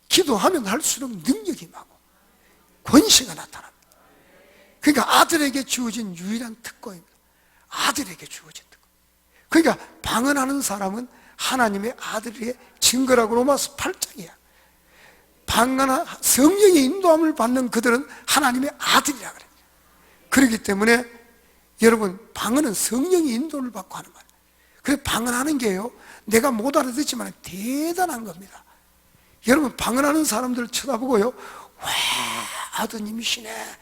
기도하면 할수록 능력이 임하고 권세가 나타납니다. 그러니까 아들에게 주어진 유일한 특권입니다. 아들에게 주어진 특권. 그러니까 방언하는 사람은 하나님의 아들의 증거라고 로마서 8장이야. 성령의 인도함을 받는 그들은 하나님의 아들이라 그래요. 그렇기 때문에 여러분, 방언은 성령의 인도를 받고 하는 말이에요. 그래서 방언하는 게요, 내가 못 알아듣지만 대단한 겁니다. 여러분, 방언하는 사람들 쳐다보고요, 와, 아드님이시네.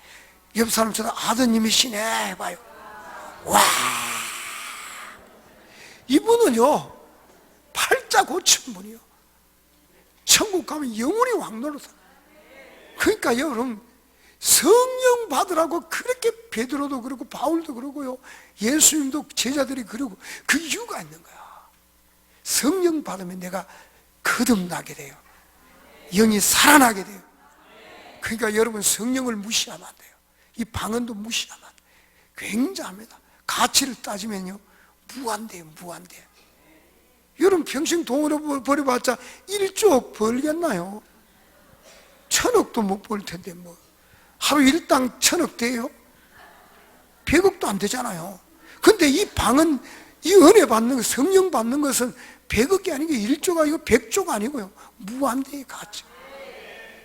옆 사람 쳐다 아드님이시네 해봐요. 와, 이분은요 팔자 고친 분이요, 천국 가면 영원히 왕노로 살아요. 그러니까 여러분, 성령 받으라고 그렇게 베드로도 그러고 바울도 그러고요, 예수님도 제자들이 그러고, 그 이유가 있는 거야. 성령 받으면 내가 거듭나게 돼요. 영이 살아나게 돼요. 그러니까 여러분, 성령을 무시하면 안 돼요. 이 방언도 무시하면 안 돼요. 굉장합니다. 가치를 따지면요, 무한대요, 무한대. 여러분, 평생 돈으로 벌어봤자 1조 벌겠나요? 1000억도 못 벌 텐데 뭐 하루 일당 1000억 돼요? 100억도 안 되잖아요. 근데 이 방언, 이 은혜 받는 것, 성령 받는 것은 100억이 아니고 1조가 아니고 100조가 아니고요, 무한대의 가치.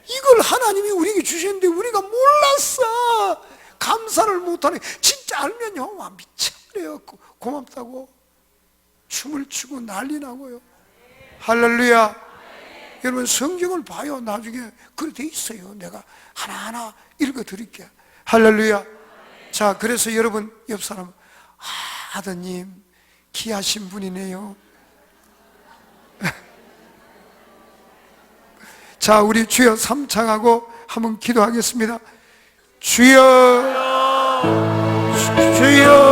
이걸 하나님이 우리에게 주셨는데 우리가 몰랐어. 감사를 못하네. 진짜 알면요, 와, 미쳐버려요. 고맙다고 춤을 추고 난리 나고요. 할렐루야. 여러분, 성경을 봐요. 나중에 그렇게 돼 있어요. 내가 하나하나 읽어 드릴게요. 할렐루야. 자, 그래서 여러분, 옆 사람, 아드님 귀하신 분이네요. 자, 우리 주여 삼창하고 한번 기도하겠습니다. 주여, 주여.